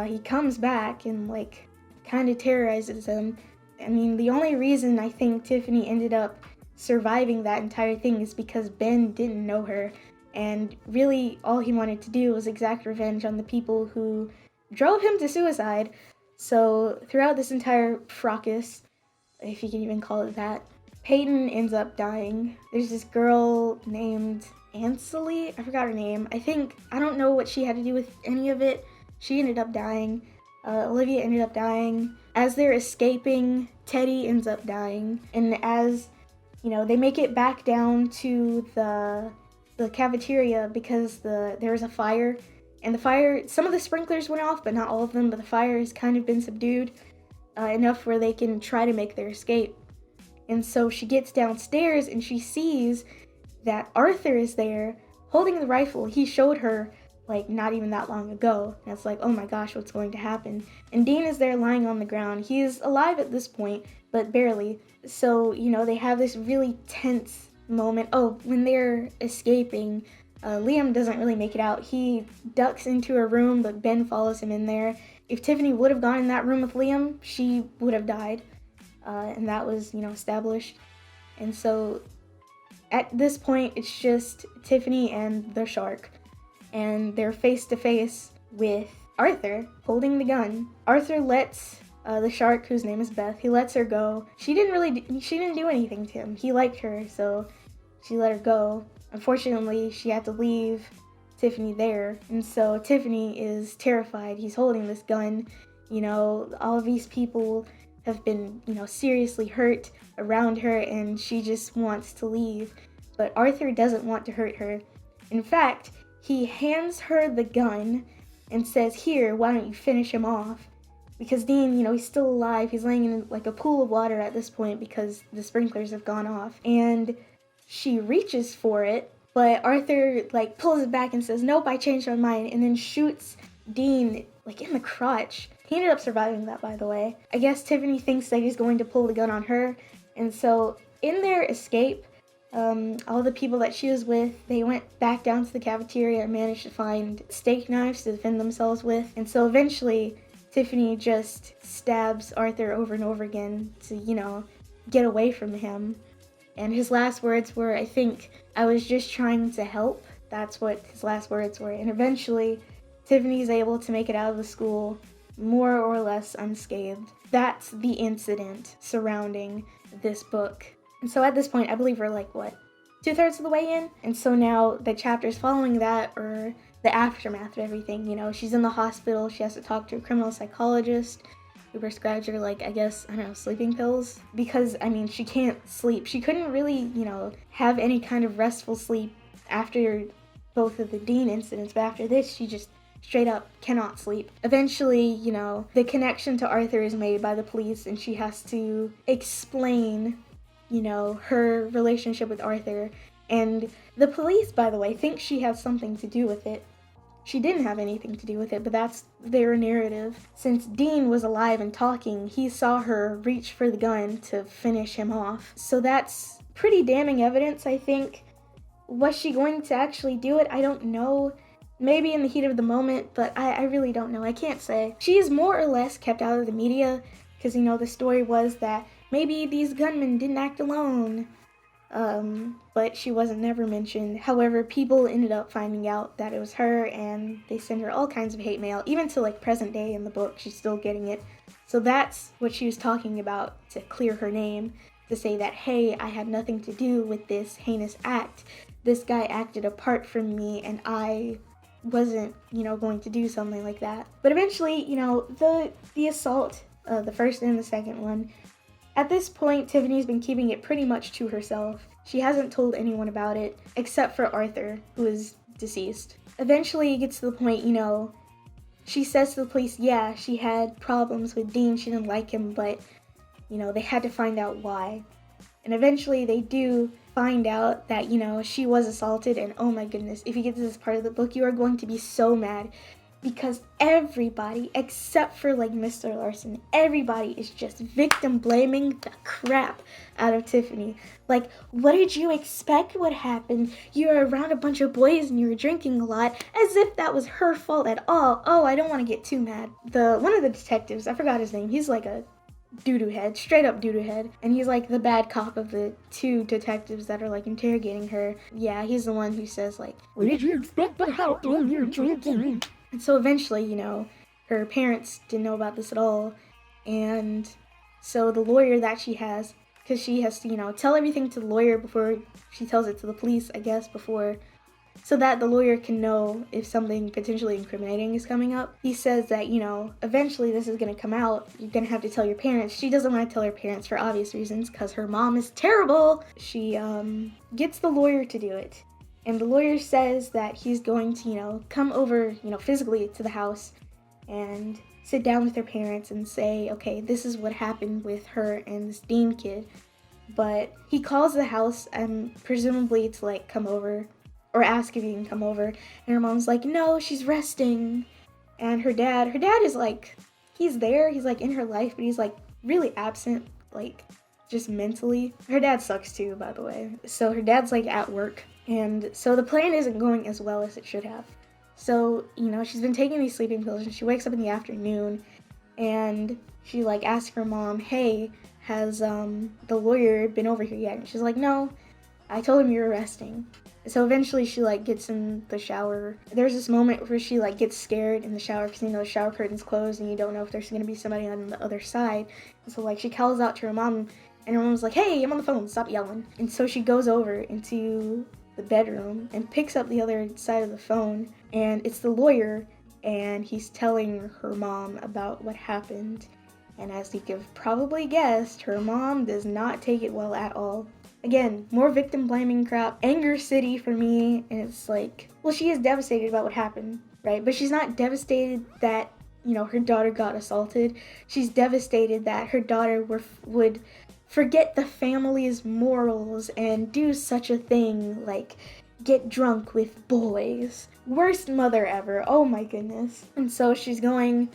he comes back and like kind of terrorizes them. I mean, the only reason I think Tiffany ended up surviving that entire thing is because Ben didn't know her, and really all he wanted to do was exact revenge on the people who drove him to suicide. So throughout this entire fracas, if you can even call it that, Peyton ends up dying. There's this girl named Ansley, I forgot her name. I don't know what she had to do with any of it. She ended up dying. Olivia ended up dying. As they're escaping, Teddy ends up dying. And as, they make it back down to the cafeteria because there was a fire. And the fire, some of the sprinklers went off, but not all of them, but the fire has kind of been subdued enough where they can try to make their escape. And so she gets downstairs and she sees that Arthur is there holding the rifle he showed her like not even that long ago. And it's like, oh my gosh, what's going to happen? And Dean is there lying on the ground. He's alive at this point, but barely. So, they have this really tense moment. Oh, when they're escaping, Liam doesn't really make it out. He ducks into a room, but Ben follows him in there. If Tiffany would have gone in that room with Liam, she would have died. And that was, established. And so at this point, it's just Tiffany and the shark. And they're face to face with Arthur holding the gun. Arthur lets the shark, whose name is Beth, he lets her go. She didn't do anything to him. He liked her, so she let her go. Unfortunately, she had to leave Tiffany there. And so Tiffany is terrified. He's holding this gun. All of these people have been, seriously hurt around her, and she just wants to leave. But Arthur doesn't want to hurt her. In fact, he hands her the gun and says, here, why don't you finish him off? Because Dean, he's still alive. He's laying in like a pool of water at this point because the sprinklers have gone off. And she reaches for it, but Arthur like pulls it back and says, nope, I changed my mind, and then shoots Dean like in the crotch. He ended up surviving that, by the way. I guess Tiffany thinks that he's going to pull the gun on her, and so in their escape, all the people that she was with, they went back down to the cafeteria and managed to find steak knives to defend themselves with. And so eventually, Tiffany just stabs Arthur over and over again to, get away from him. And his last words were, I think, "I was just trying to help." That's what his last words were. And eventually, Tiffany's able to make it out of the school more or less unscathed. That's the incident surrounding this book. And so at this point, I believe we're like, 2/3 of the way in? And so now the chapters following that are the aftermath of everything. She's in the hospital. She has to talk to a criminal psychologist who prescribes her, sleeping pills. Because, she can't sleep. She couldn't really, have any kind of restful sleep after both of the Dean incidents. But after this, she just straight up cannot sleep. Eventually, the connection to Arthur is made by the police, and she has to explain her relationship with Arthur. And the police, by the way, think she has something to do with it. She didn't have anything to do with it, but that's their narrative. Since Dean was alive and talking, he saw her reach for the gun to finish him off. So that's pretty damning evidence, I think. Was she going to actually do it? I don't know. Maybe in the heat of the moment, but I really don't know. I can't say. She is more or less kept out of the media because, the story was that maybe these gunmen didn't act alone, but she wasn't never mentioned. However, people ended up finding out that it was her, and they send her all kinds of hate mail. Even to present day in the book, she's still getting it. So that's what she was talking about to clear her name, to say that, hey, I had nothing to do with this heinous act. This guy acted apart from me, and I wasn't, going to do something like that. But eventually, the assault, the first and the second one, at this point, Tiffany's been keeping it pretty much to herself. She hasn't told anyone about it, except for Arthur, who is deceased. Eventually, it gets to the point, she says to the police, yeah, she had problems with Dean, she didn't like him, but, they had to find out why. And eventually, they do find out that, she was assaulted, and oh my goodness, if you get to this part of the book, you are going to be so mad. Because everybody, except for Mr. Larson, everybody is just victim blaming the crap out of Tiffany. What did you expect would happen? You were around a bunch of boys and you were drinking a lot, as if that was her fault at all. Oh, I don't want to get too mad. One of the detectives, I forgot his name, he's a doo-doo head, straight up doo-doo head, and he's the bad cop of the two detectives that are interrogating her. Yeah, he's the one who says what did you expect to happen when you're drinking? And so eventually, her parents didn't know about this at all. And so the lawyer that she has, because she has to, tell everything to the lawyer before she tells it to the police, I guess, so that the lawyer can know if something potentially incriminating is coming up. He says that, eventually this is going to come out. You're going to have to tell your parents. She doesn't want to tell her parents for obvious reasons, because her mom is terrible. She gets the lawyer to do it. And the lawyer says that he's going to, come over, physically to the house and sit down with her parents and say, okay, this is what happened with her and this Dean kid. But he calls the house, presumably to, come over or ask if he can come over. And her mom's like, no, she's resting. And her dad is he's there, he's in her life, but he's really absent, just mentally. Her dad sucks too, by the way. So her dad's at work. And so the plan isn't going as well as it should have. So, she's been taking these sleeping pills, and she wakes up in the afternoon, and she, asks her mom, hey, has, the lawyer been over here yet? And she's like, no, I told him you were resting. So eventually she, gets in the shower. There's this moment where she, gets scared in the shower, because, the shower curtain's closed, and you don't know if there's going to be somebody on the other side. And so, she calls out to her mom, and her mom's like, hey, I'm on the phone, stop yelling. And so she goes over into the bedroom and picks up the other side of the phone, and it's the lawyer, and he's telling her mom about what happened. And as you could have probably guessed, her mom does not take it well at all. Again, more victim blaming crap. Anger City for me, and it's she is devastated about what happened, right? But she's not devastated that, her daughter got assaulted. She's devastated that her daughter would forget the family's morals and do such a thing, get drunk with boys. Worst mother ever. Oh my goodness. And so she's going,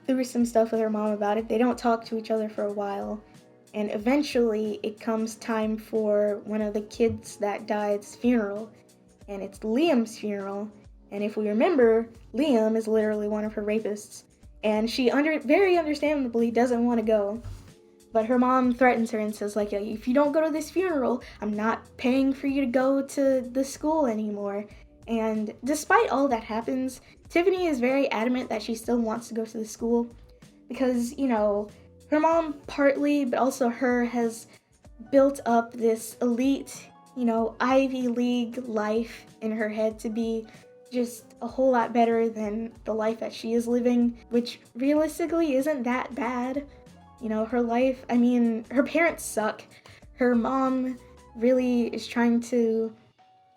through some stuff with her mom about it. They don't talk to each other for a while. And eventually it comes time for one of the kids that died's funeral. And it's Liam's funeral. And if we remember, Liam is literally one of her rapists. And she very understandably doesn't want to go. But her mom threatens her and says, like, if you don't go to this funeral, I'm not paying for you to go to the school anymore. And despite all that happens, Tiffany is very adamant that she still wants to go to the school. Because, her mom partly, but also her, has built up this elite, Ivy League life in her head to be just a whole lot better than the life that she is living, which realistically isn't that bad. Her life, her parents suck. Her mom really is trying to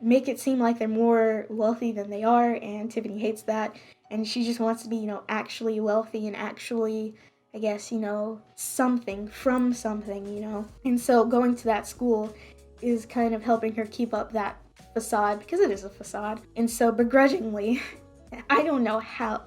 make it seem like they're more wealthy than they are, and Tiffany hates that. And she just wants to be, actually wealthy and actually, I guess, something from something, And so going to that school is kind of helping her keep up that facade, because it is a facade. And so begrudgingly, I don't know how,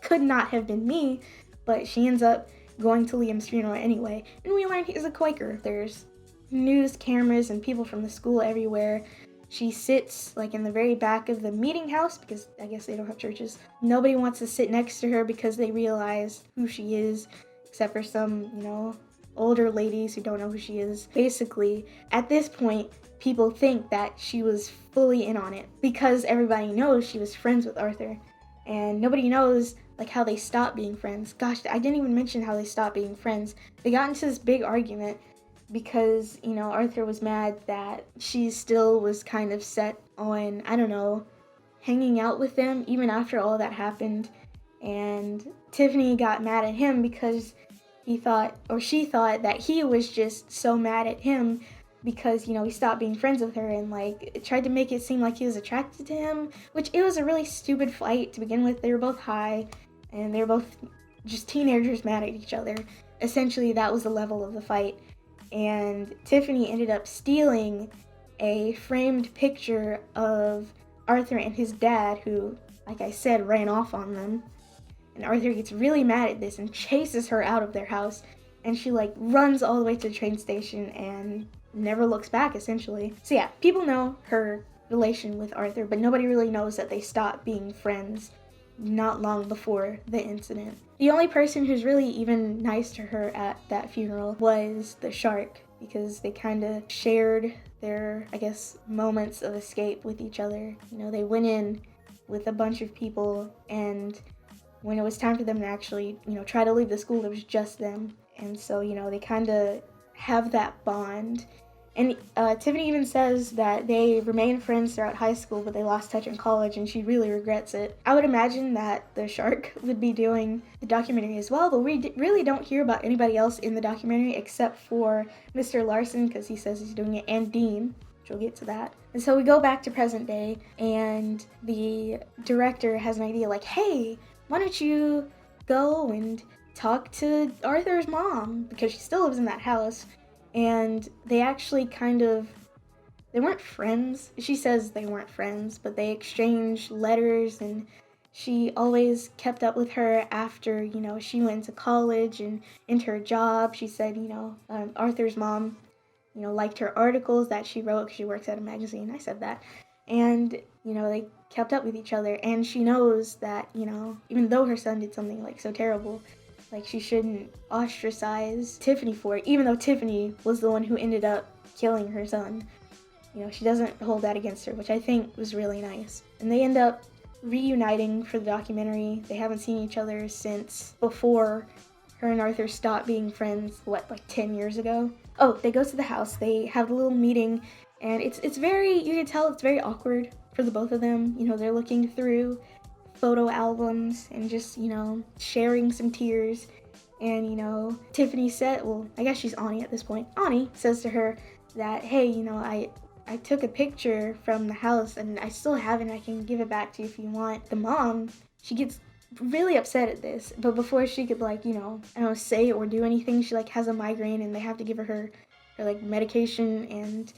could not have been me, but she ends up going to Liam's funeral anyway. And we learn he's a Quaker. There's news cameras and people from the school everywhere. She sits in the very back of the meeting house, because I guess they don't have churches. Nobody wants to sit next to her because they realize who she is, except for some, older ladies who don't know who she is. Basically, at this point, people think that she was fully in on it because everybody knows she was friends with Arthur. And nobody knows how they stopped being friends. Gosh, I didn't even mention how they stopped being friends. They got into this big argument because, Arthur was mad that she still was kind of set on, hanging out with them even after all that happened. And Tiffany got mad at him because she thought that he was just so mad at him because, he stopped being friends with her and, tried to make it seem like he was attracted to him, which it was a really stupid fight to begin with. They were both high, and they were both just teenagers mad at each other. Essentially, that was the level of the fight. And Tiffany ended up stealing a framed picture of Arthur and his dad, who, like I said, ran off on them. And Arthur gets really mad at this and chases her out of their house. And she, runs all the way to the train station and never looks back, essentially. So yeah, people know her relation with Arthur, but nobody really knows that they stopped being friends not long before the incident. The only person who's really even nice to her at that funeral was the shark, because they kind of shared their, moments of escape with each other. They went in with a bunch of people, and when it was time for them to actually, try to leave the school, it was just them. And so, they kind of have that bond. And Tiffany even says that they remained friends throughout high school, but they lost touch in college, and she really regrets it. I would imagine that the shark would be doing the documentary as well, but we really don't hear about anybody else in the documentary except for Mr. Larson, because he says he's doing it, and Dean, which we'll get to that. And so we go back to present day, and the director has an idea hey, why don't you go and talk to Arthur's mom, because she still lives in that house. And they actually they weren't friends. She says they weren't friends, but they exchanged letters, and she always kept up with her after, she went to college and into her job. She said, Arthur's mom, liked her articles that she wrote because she works at a magazine. I said that. And, they kept up with each other, and she knows that, even though her son did something so terrible, she shouldn't ostracize Tiffany for it, even though Tiffany was the one who ended up killing her son. She doesn't hold that against her, which I think was really nice. And they end up reuniting for the documentary. They haven't seen each other since before her and Arthur stopped being friends, 10 years ago? Oh, they go to the house, they have a little meeting, and it's very, you can tell it's very awkward for the both of them. They're looking through photo albums and just, sharing some tears. And, Tiffany said, well, I guess she's Ani at this point. Ani says to her that, hey, I took a picture from the house and I still have it and I can give it back to you if you want. The mom, she gets really upset at this, but before she could say or do anything, she has a migraine and they have to give her medication, and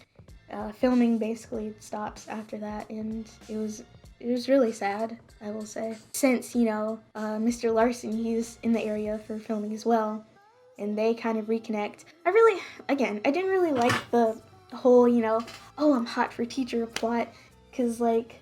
Filming basically stops after that, and it was really sad, I will say. Since, Mr. Larson, he's in the area for filming as well, and they kind of reconnect. I didn't really like the whole, oh, I'm hot for teacher plot, because,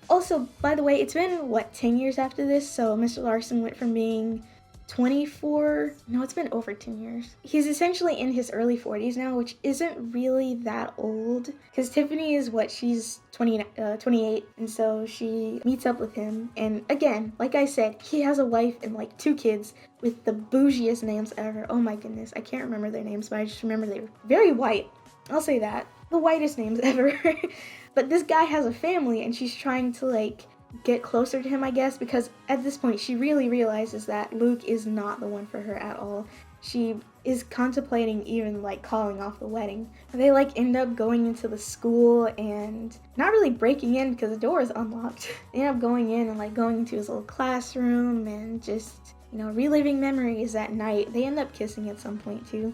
also, by the way, it's been, 10 years after this, so Mr. Larson went from being 24, no, it's been over 10 years. He's essentially in his early 40s now, which isn't really that old, because Tiffany is she's 28, and so she meets up with him, and again, like I said, he has a wife and 2 kids with the bougiest names ever. Oh my goodness, I can't remember their names, but I just remember they were very white. I'll say that. The whitest names ever. But this guy has a family, and she's trying to get closer to him, I guess, because at this point she really realizes that Luke is not the one for her at all. She is contemplating even calling off the wedding. They end up going into the school and not really breaking in because the door is unlocked. They end up going in and going into his little classroom and just, reliving memories at night. They end up kissing at some point too.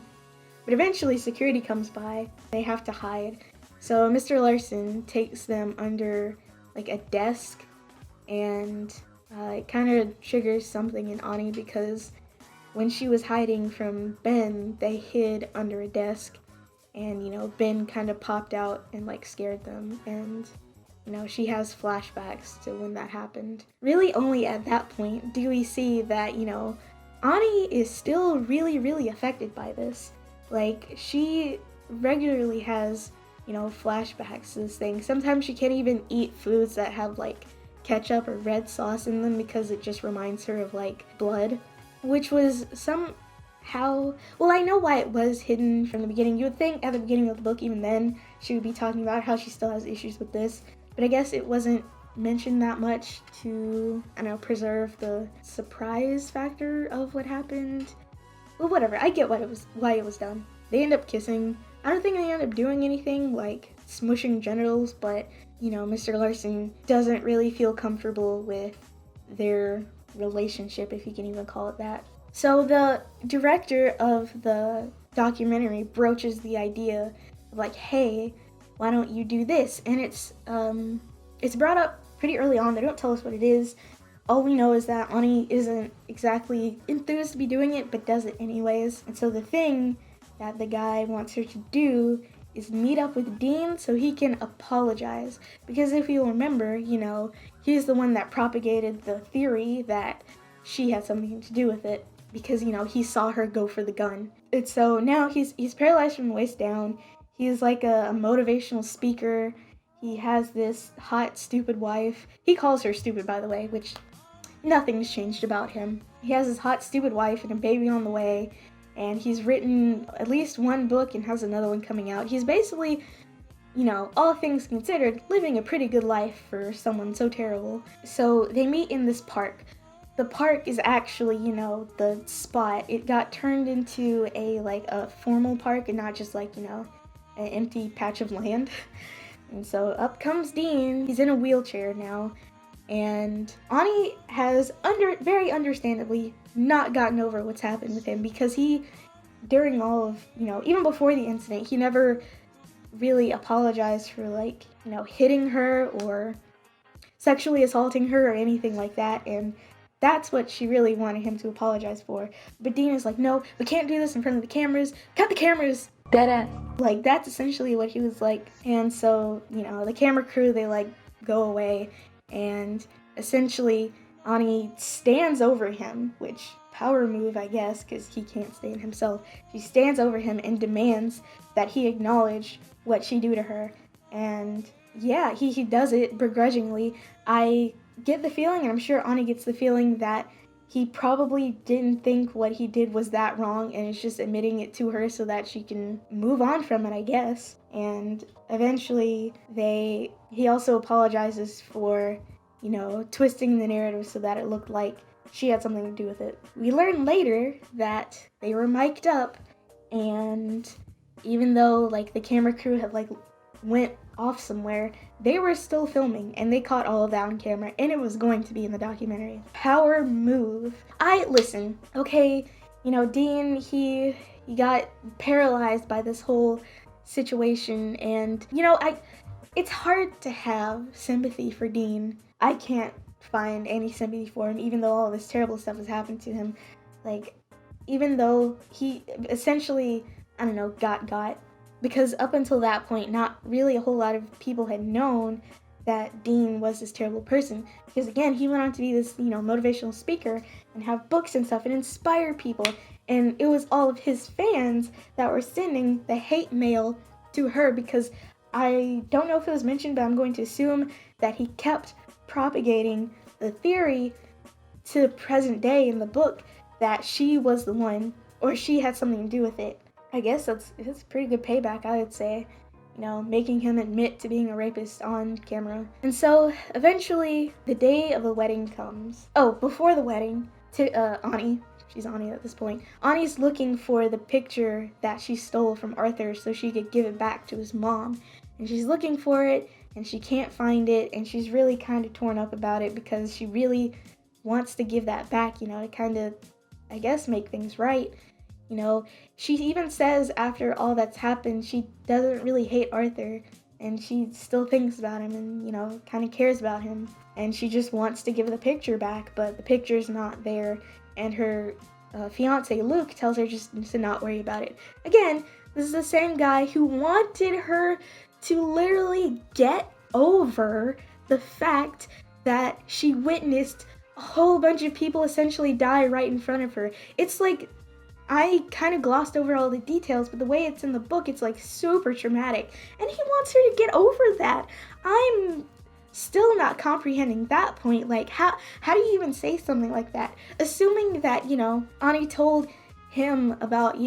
But eventually security comes by. They have to hide. So Mr. Larson takes them under a desk, and it kind of triggers something in Ani, because when she was hiding from Ben, they hid under a desk, and Ben kind of popped out and scared them, and she has flashbacks to when that happened. Really only at that point do we see that Ani is still really, really affected by this. She regularly has flashbacks to this thing. Sometimes she can't even eat foods that have ketchup or red sauce in them because it just reminds her of blood, which was somehow, well, I know why it was hidden from the beginning. You would think at the beginning of the book, even then, she would be talking about how she still has issues with this, but I guess it wasn't mentioned that much to, preserve the surprise factor of what happened. Well, whatever, I get why it was done. They end up kissing. I don't think they end up doing anything smushing genitals, but Mr. Larson doesn't really feel comfortable with their relationship, if you can even call it that. So the director of the documentary broaches the idea of hey, why don't you do this? And it's brought up pretty early on. They don't tell us what it is. All we know is that Ani isn't exactly enthused to be doing it, but does it anyways. And so the thing that the guy wants her to do is meet up with Dean so he can apologize. Because if you remember, he's the one that propagated the theory that she had something to do with it, because, he saw her go for the gun. And so now he's paralyzed from the waist down. He's a motivational speaker. He has this hot, stupid wife. He calls her stupid, by the way, which nothing's changed about him. He has his hot, stupid wife and a baby on the way. And he's written at least one book and has another one coming out. He's basically, all things considered, living a pretty good life for someone so terrible. So they meet in this park. The park is actually, the spot. It got turned into a formal park and not just an empty patch of land. And so up comes Dean. He's in a wheelchair now. And Ani has, very understandably, not gotten over what's happened with him, because he, during all of, even before the incident, he never really apologized for, hitting her or sexually assaulting her or anything like that, and that's what she really wanted him to apologize for. But Dean is no, we can't do this in front of the cameras. Cut the cameras! Deadass. That's essentially what he was like. And so, the camera crew, they, go away, and essentially Ani stands over him, which, power move, I guess, because he can't stand himself. She stands over him and demands that he acknowledge what she do to her. And yeah, he does it begrudgingly. I get the feeling, and I'm sure Ani gets the feeling, that he probably didn't think what he did was that wrong, and is just admitting it to her so that she can move on from it, I guess. And eventually he also apologizes for, twisting the narrative so that it looked like she had something to do with it. We learn later that they were mic'd up, and even though the camera crew had went off somewhere, they were still filming, and they caught all of that on camera, and it was going to be in the documentary. Power move. Listen, okay, Dean, he got paralyzed by this whole situation. And, it's hard to have sympathy for Dean. I can't find any sympathy for him, even though all this terrible stuff has happened to him. Like, even though he essentially, I don't know, got. Because up until that point, not really a whole lot of people had known that Dean was this terrible person. Because again, he went on to be this, motivational speaker and have books and stuff and inspire people. And it was all of his fans that were sending the hate mail to her, because I don't know if it was mentioned, but I'm going to assume that he kept propagating the theory to the present day in the book that she was the one, or she had something to do with it. I guess it's pretty good payback, I would say. Making him admit to being a rapist on camera. And so, eventually, the day of the wedding comes. Oh, before the wedding, Ani, she's Ani at this point, Ani's looking for the picture that she stole from Arthur so she could give it back to his mom. And she's looking for it, and she can't find it, and she's really kind of torn up about it because she really wants to give that back, to kind of, I guess, make things right. She even says after all that's happened, she doesn't really hate Arthur, and she still thinks about him and, kind of cares about him. And she just wants to give the picture back, but the picture's not there. And her fiance, Luke, tells her just to not worry about it. Again, this is the same guy who wanted her to literally get over the fact that she witnessed a whole bunch of people essentially die right in front of her. It's like, I kind of glossed over all the details, but the way it's in the book, it's like super traumatic. And he wants her to get over that. I'm still not comprehending that point. Like, how do you even say something like that? Assuming that, Ani told him about,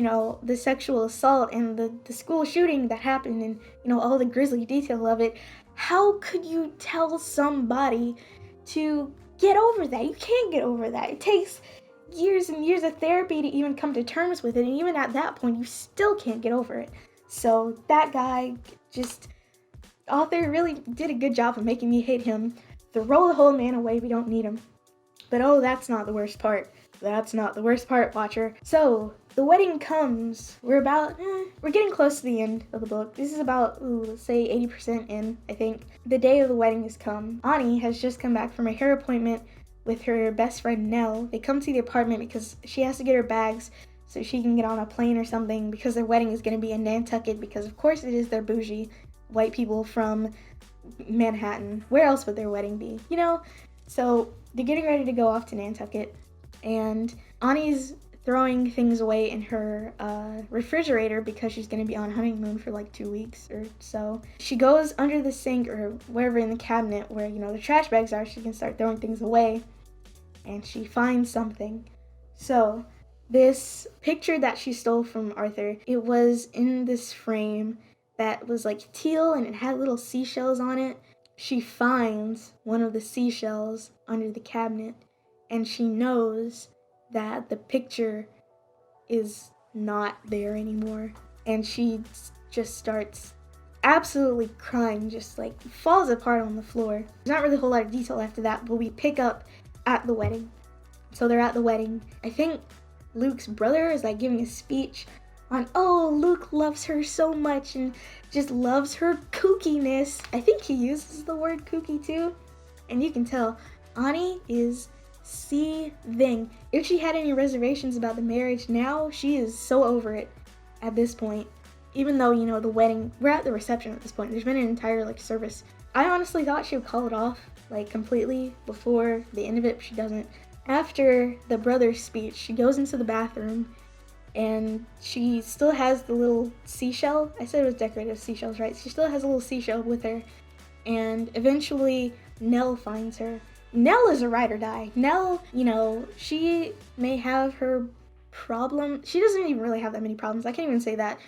the sexual assault and the school shooting that happened and, all the grisly detail of it. How could you tell somebody to get over that? You can't get over that. It takes years and years of therapy to even come to terms with it, and even at that point you still can't get over it. So that guy, author really did a good job of making me hate him. Throw the whole man away, we don't need him. But that's not the worst part. That's not the worst part, watcher. So the wedding comes. We're getting close to the end of the book. This is about, let's say 80% in, I think. The day of the wedding has come. Ani has just come back from a hair appointment with her best friend Nell. They come to the apartment because she has to get her bags so she can get on a plane or something, because their wedding is going to be in Nantucket, because of course it is. They're bougie white people from Manhattan. Where else would their wedding be? So they're getting ready to go off to Nantucket, and Ani's throwing things away in her refrigerator because she's going to be on honeymoon for like 2 weeks or so. She goes under the sink or wherever in the cabinet where, the trash bags are. She can start throwing things away, and she finds something. So this picture that she stole from Arthur, it was in this frame that was like teal and it had little seashells on it. She finds one of the seashells under the cabinet, and she knows that the picture is not there anymore. And she just starts absolutely crying, just like falls apart on the floor. There's not really a whole lot of detail after that, but we pick up at the wedding. So they're at the wedding. I think Luke's brother is like giving a speech on, Luke loves her so much and just loves her kookiness. I think he uses the word kooky too. And you can tell Ani is seething. If she had any reservations about the marriage, now she is so over it at this point. Even though, the wedding, we're at the reception at this point. There's been an entire service. I honestly thought she would call it off completely before the end of it, but she doesn't. After the brother's speech, she goes into the bathroom, and she still has the little seashell. I said it was decorative seashells, right? She still has a little seashell with her, and eventually Nell finds her. Nell is a ride or die. Nell, she may have her problem. She doesn't even really have that many problems. I can't even say that.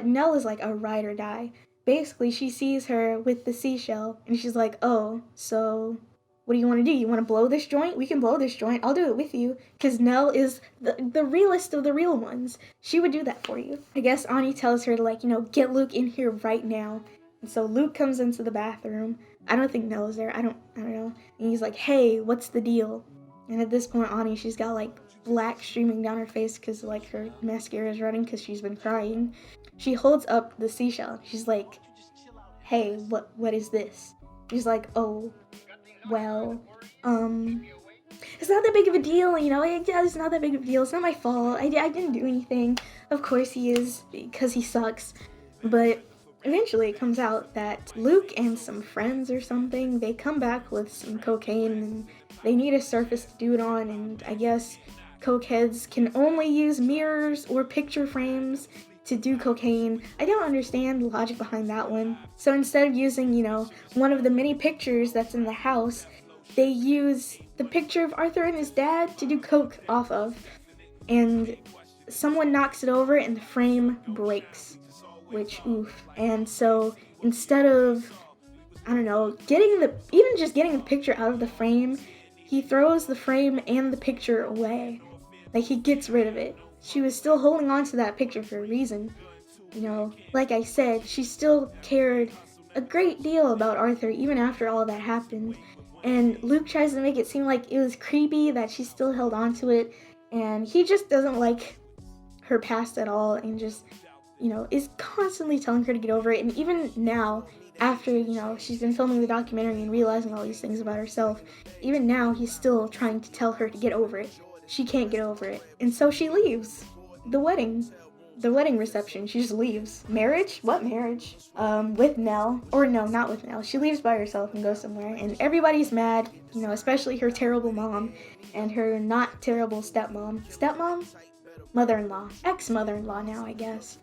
Nell is like a ride or die. Basically, she sees her with the seashell, and she's like, so what do you want to do? You want to blow this joint? We can blow this joint. I'll do it with you. Because Nell is the realest of the real ones. She would do that for you. I guess Ani tells her to, get Luke in here right now. And so Luke comes into the bathroom. I don't think Nell is there. I don't know. And he's like, hey, what's the deal? And at this point, Ani, she's got black streaming down her face because like her mascara is running because she's been crying. She holds up the seashell. She's like, hey, what is this? She's like, oh, well, it's not that big of a deal, you know, it's not that big of a deal, it's not my fault, I didn't do anything. Of course he is, because he sucks. But eventually it comes out that Luke and some friends or something, they come back with some cocaine, and they need a surface to do it on, and I guess cokeheads can only use mirrors or picture frames to do cocaine. I don't understand the logic behind that one. So instead of using, you know, one of the many pictures that's in the house, they use the picture of Arthur and his dad to do coke off of. And someone knocks it over and the frame breaks, which oof. And so instead of, I don't know, getting the picture out of the frame, he throws the frame and the picture away. Like, he gets rid of it. She was still holding on to that picture for a reason. You know, like I said, she still cared a great deal about Arthur even after all that happened. And Luke tries to make it seem like it was creepy that she still held on to it, and he just doesn't like her past at all, and just, you know, is constantly telling her to get over it. And even now, after, you know, she's been filming the documentary and realizing all these things about herself, even now he's still trying to tell her to get over it. She can't get over it. And so she leaves the wedding reception. She just leaves. Marriage? What marriage? With Nell. Or no, not with Nell. She leaves by herself and goes somewhere, and everybody's mad, you know, especially her terrible mom and her not terrible stepmom? Mother-in-law. Ex-mother-in-law now, I guess.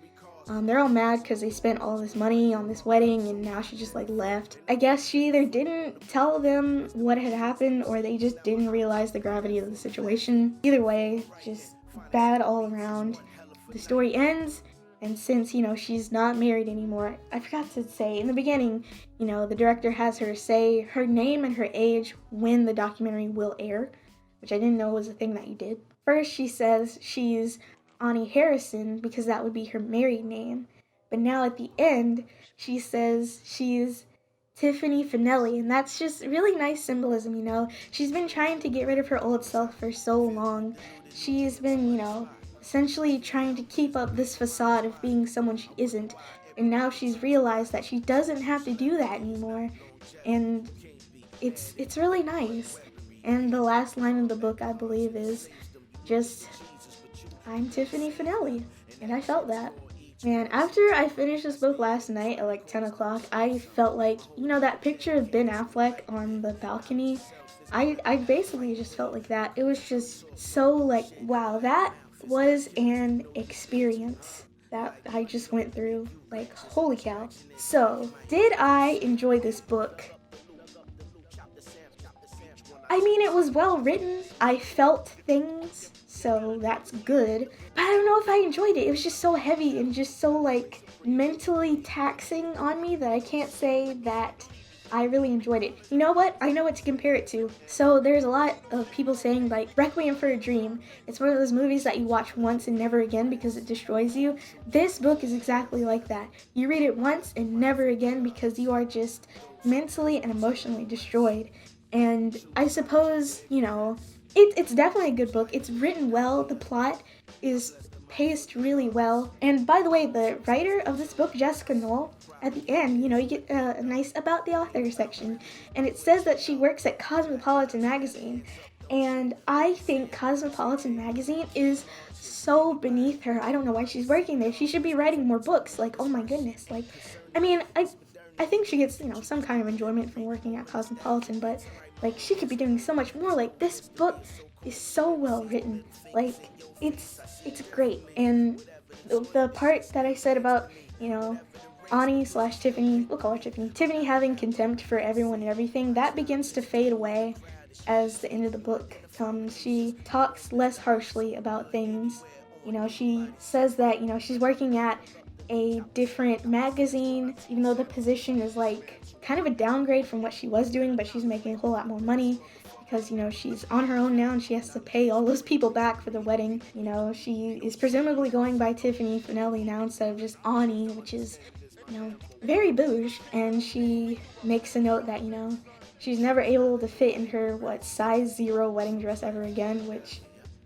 They're all mad because they spent all this money on this wedding, and now she just like left. I guess she either didn't tell them what had happened, or they just didn't realize the gravity of the situation. Either way, just bad all around. The story ends, and since, you know, she's not married anymore, I forgot to say in the beginning, you know, the director has her say her name and her age when the documentary will air, which I didn't know was a thing that you did. First, she says she's Ani Harrison because that would be her married name, but now at the end, she says she's Tiffany Finelli, and that's just really nice symbolism, you know. She's been trying to get rid of her old self for so long. She's been, you know, essentially trying to keep up this facade of being someone she isn't, and now she's realized that she doesn't have to do that anymore, and it's really nice. And the last line of the book, I believe, is just, I'm Tiffany Finelli, and I felt that. Man, after I finished this book last night at like 10 o'clock, I felt like, you know, that picture of Ben Affleck on the balcony, I basically just felt like that. It was just so like, wow, that was an experience that I just went through. Like, holy cow. So, did I enjoy this book? I mean, it was well written. I felt things, so that's good. But I don't know if I enjoyed it. It was just so heavy and just so, like, mentally taxing on me that I can't say that I really enjoyed it. You know what? I know what to compare it to. So there's a lot of people saying, like, Requiem for a Dream. It's one of those movies that you watch once and never again because it destroys you. This book is exactly like that. You read it once and never again because you are just mentally and emotionally destroyed. And I suppose, you know, it's definitely a good book. It's written well. The plot is paced really well. And by the way, the writer of this book, Jessica Knoll, at the end, you know, you get a nice about the author section. And it says that she works at Cosmopolitan magazine. And I think Cosmopolitan magazine is so beneath her. I don't know why she's working there. She should be writing more books. Like, oh my goodness. Like, I mean, I think she gets, you know, some kind of enjoyment from working at Cosmopolitan, but, like, she could be doing so much more. Like, this book is so well written. Like, it's great. And the part that I said about, you know, Ani/Tiffany, we'll call her Tiffany having contempt for everyone and everything, that begins to fade away as the end of the book comes. She talks less harshly about things. You know, she says that, you know, she's working at a different magazine, even though the position is like kind of a downgrade from what she was doing, but she's making a whole lot more money because, you know, she's on her own now and she has to pay all those people back for the wedding. You know, she is presumably going by Tiffany Finelli now instead of just Ani, which is, you know, very bouge. And she makes a note that, you know, she's never able to fit in her, size 0 wedding dress ever again, which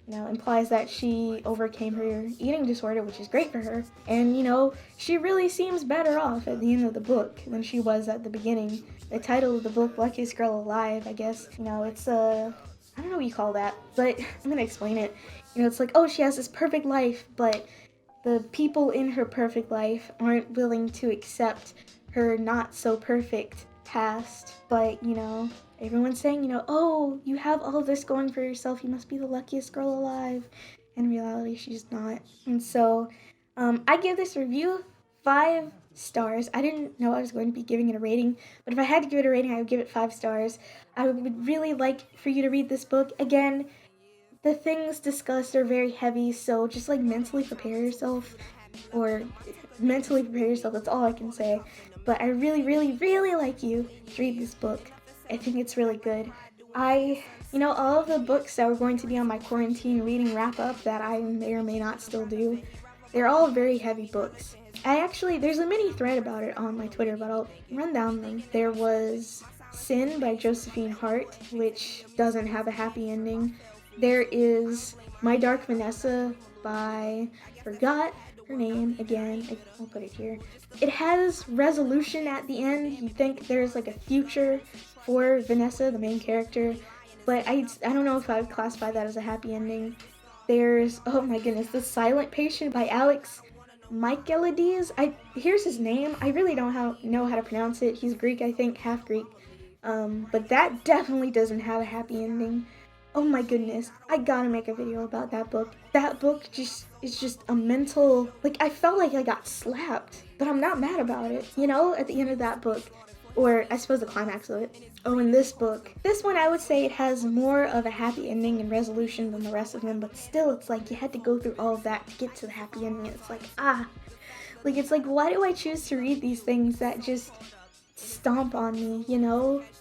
implies that she overcame her eating disorder, which is great for her. And, she really seems better off at the end of the book than she was at the beginning. The title of the book, Luckiest Girl Alive, I guess, it's I don't know what you call that, but I'm gonna explain it. It's like, oh, she has this perfect life, but the people in her perfect life aren't willing to accept her not so perfect past. But, everyone's saying, oh, you have all of this going for yourself. You must be the luckiest girl alive. In reality, she's not. And so I give this review 5 stars. I didn't know I was going to be giving it a rating, but if I had to give it a rating, I would give it 5 stars. I would really like for you to read this book. Again, the things discussed are very heavy, so just mentally prepare yourself, that's all I can say. But I really, really, really like you to read this book. I think it's really good. All of the books that were going to be on my quarantine reading wrap up that I may or may not still do, they're all very heavy books. There's a mini thread about it on my Twitter, but I'll run down them. There was Sin by Josephine Hart, which doesn't have a happy ending. There is My Dark Vanessa by, forgot her name again, I'll put it here. It has resolution at the end. You think there's a future for Vanessa, the main character, but I don't know if I would classify that as a happy ending. There's, oh my goodness, The Silent Patient by Alex Michaelides. Here's his name. I really don't know how to pronounce it. He's Greek, I think, half Greek. But that definitely doesn't have a happy ending. Oh my goodness, I gotta make a video about that book. That book is just a mental, I felt like I got slapped, but I'm not mad about it, at the end of that book. Or I suppose the climax of it. Oh, in this book. This one I would say it has more of a happy ending and resolution than the rest of them, but still it's you had to go through all of that to get to the happy ending. It's why do I choose to read these things that just stomp on me,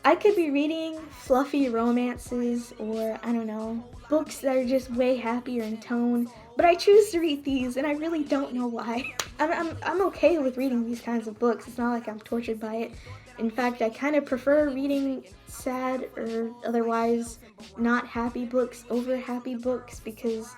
I could be reading fluffy romances or, I don't know, books that are just way happier in tone, but I choose to read these and I really don't know why. I'm okay with reading these kinds of books. It's not like I'm tortured by it. In fact, I kind of prefer reading sad or otherwise not happy books over happy books because,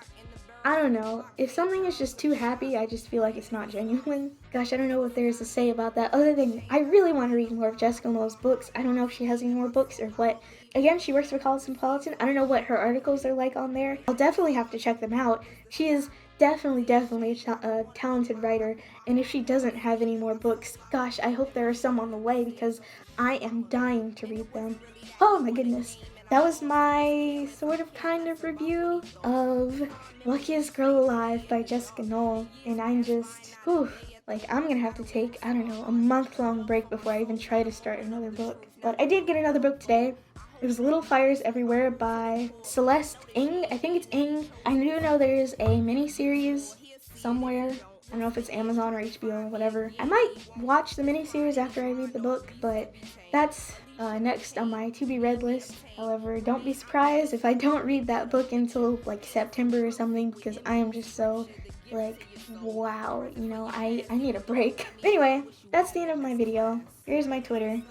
I don't know, if something is just too happy, I just feel like it's not genuine. Gosh, I don't know what there is to say about that other than I really want to read more of Jessica Knoll's books. I don't know if she has any more books or what. Again, she works for Cosmopolitan. I don't know what her articles are like on there. I'll definitely have to check them out. She is definitely a talented writer, and if she doesn't have any more books, gosh, I hope there are some on the way because I am dying to read them. Oh my goodness. That was my sort of kind of review of Luckiest Girl Alive by Jessica Knoll, and I'm just, I'm gonna have to take, I don't know, a month-long break before I even try to start another book. But I did get another book today. It was Little Fires Everywhere by Celeste Ng. I think it's Ng. I do know there's a miniseries somewhere. I don't know if it's Amazon or HBO or whatever. I might watch the miniseries after I read the book, but that's next on my to-be-read list. However, don't be surprised if I don't read that book until September or something because I am just so wow, I need a break. Anyway, that's the end of my video. Here's my Twitter.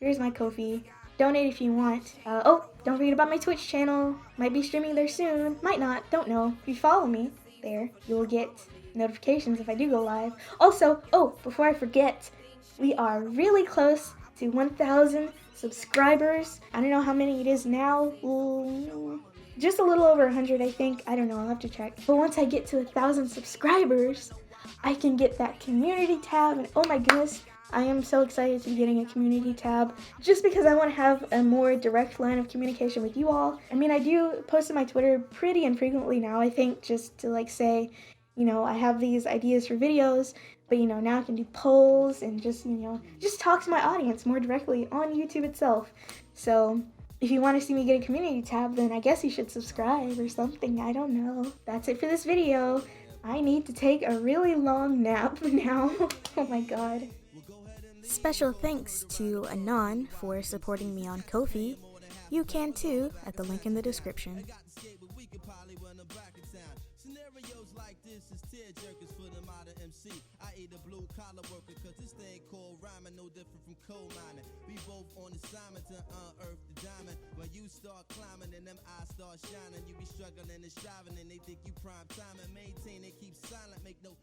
Here's my Ko-fi. Donate if you want. Don't forget about my Twitch channel. Might be streaming there soon. Might not. Don't know. If you follow me there, you'll get notifications if I do go live. Also, before I forget, we are really close to 1,000 subscribers. I don't know how many it is now. Just a little over 100, I think. I don't know. I'll have to check. But once I get to 1,000 subscribers, I can get that community tab. And oh my goodness, I am so excited to be getting a community tab just because I want to have a more direct line of communication with you all. I mean, I do post on my Twitter pretty infrequently now, I think, just to say, I have these ideas for videos, but now I can do polls and just talk to my audience more directly on YouTube itself. So if you want to see me get a community tab, then I guess you should subscribe or something. I don't know. That's it for this video. I need to take a really long nap now. Oh my god. Special thanks to Anon for supporting me on Ko-fi. You can too at the link in the description. Scenarios like this is tear jerkers for the modern MC. I ain't a blue collar worker cause this thing called rhyming no different from coal mining. We both on assignment to unearth the diamond. When you you start climbing and them eyes start shining. You be struggling and striving and they think you prime time and maintain it, keep silent, make no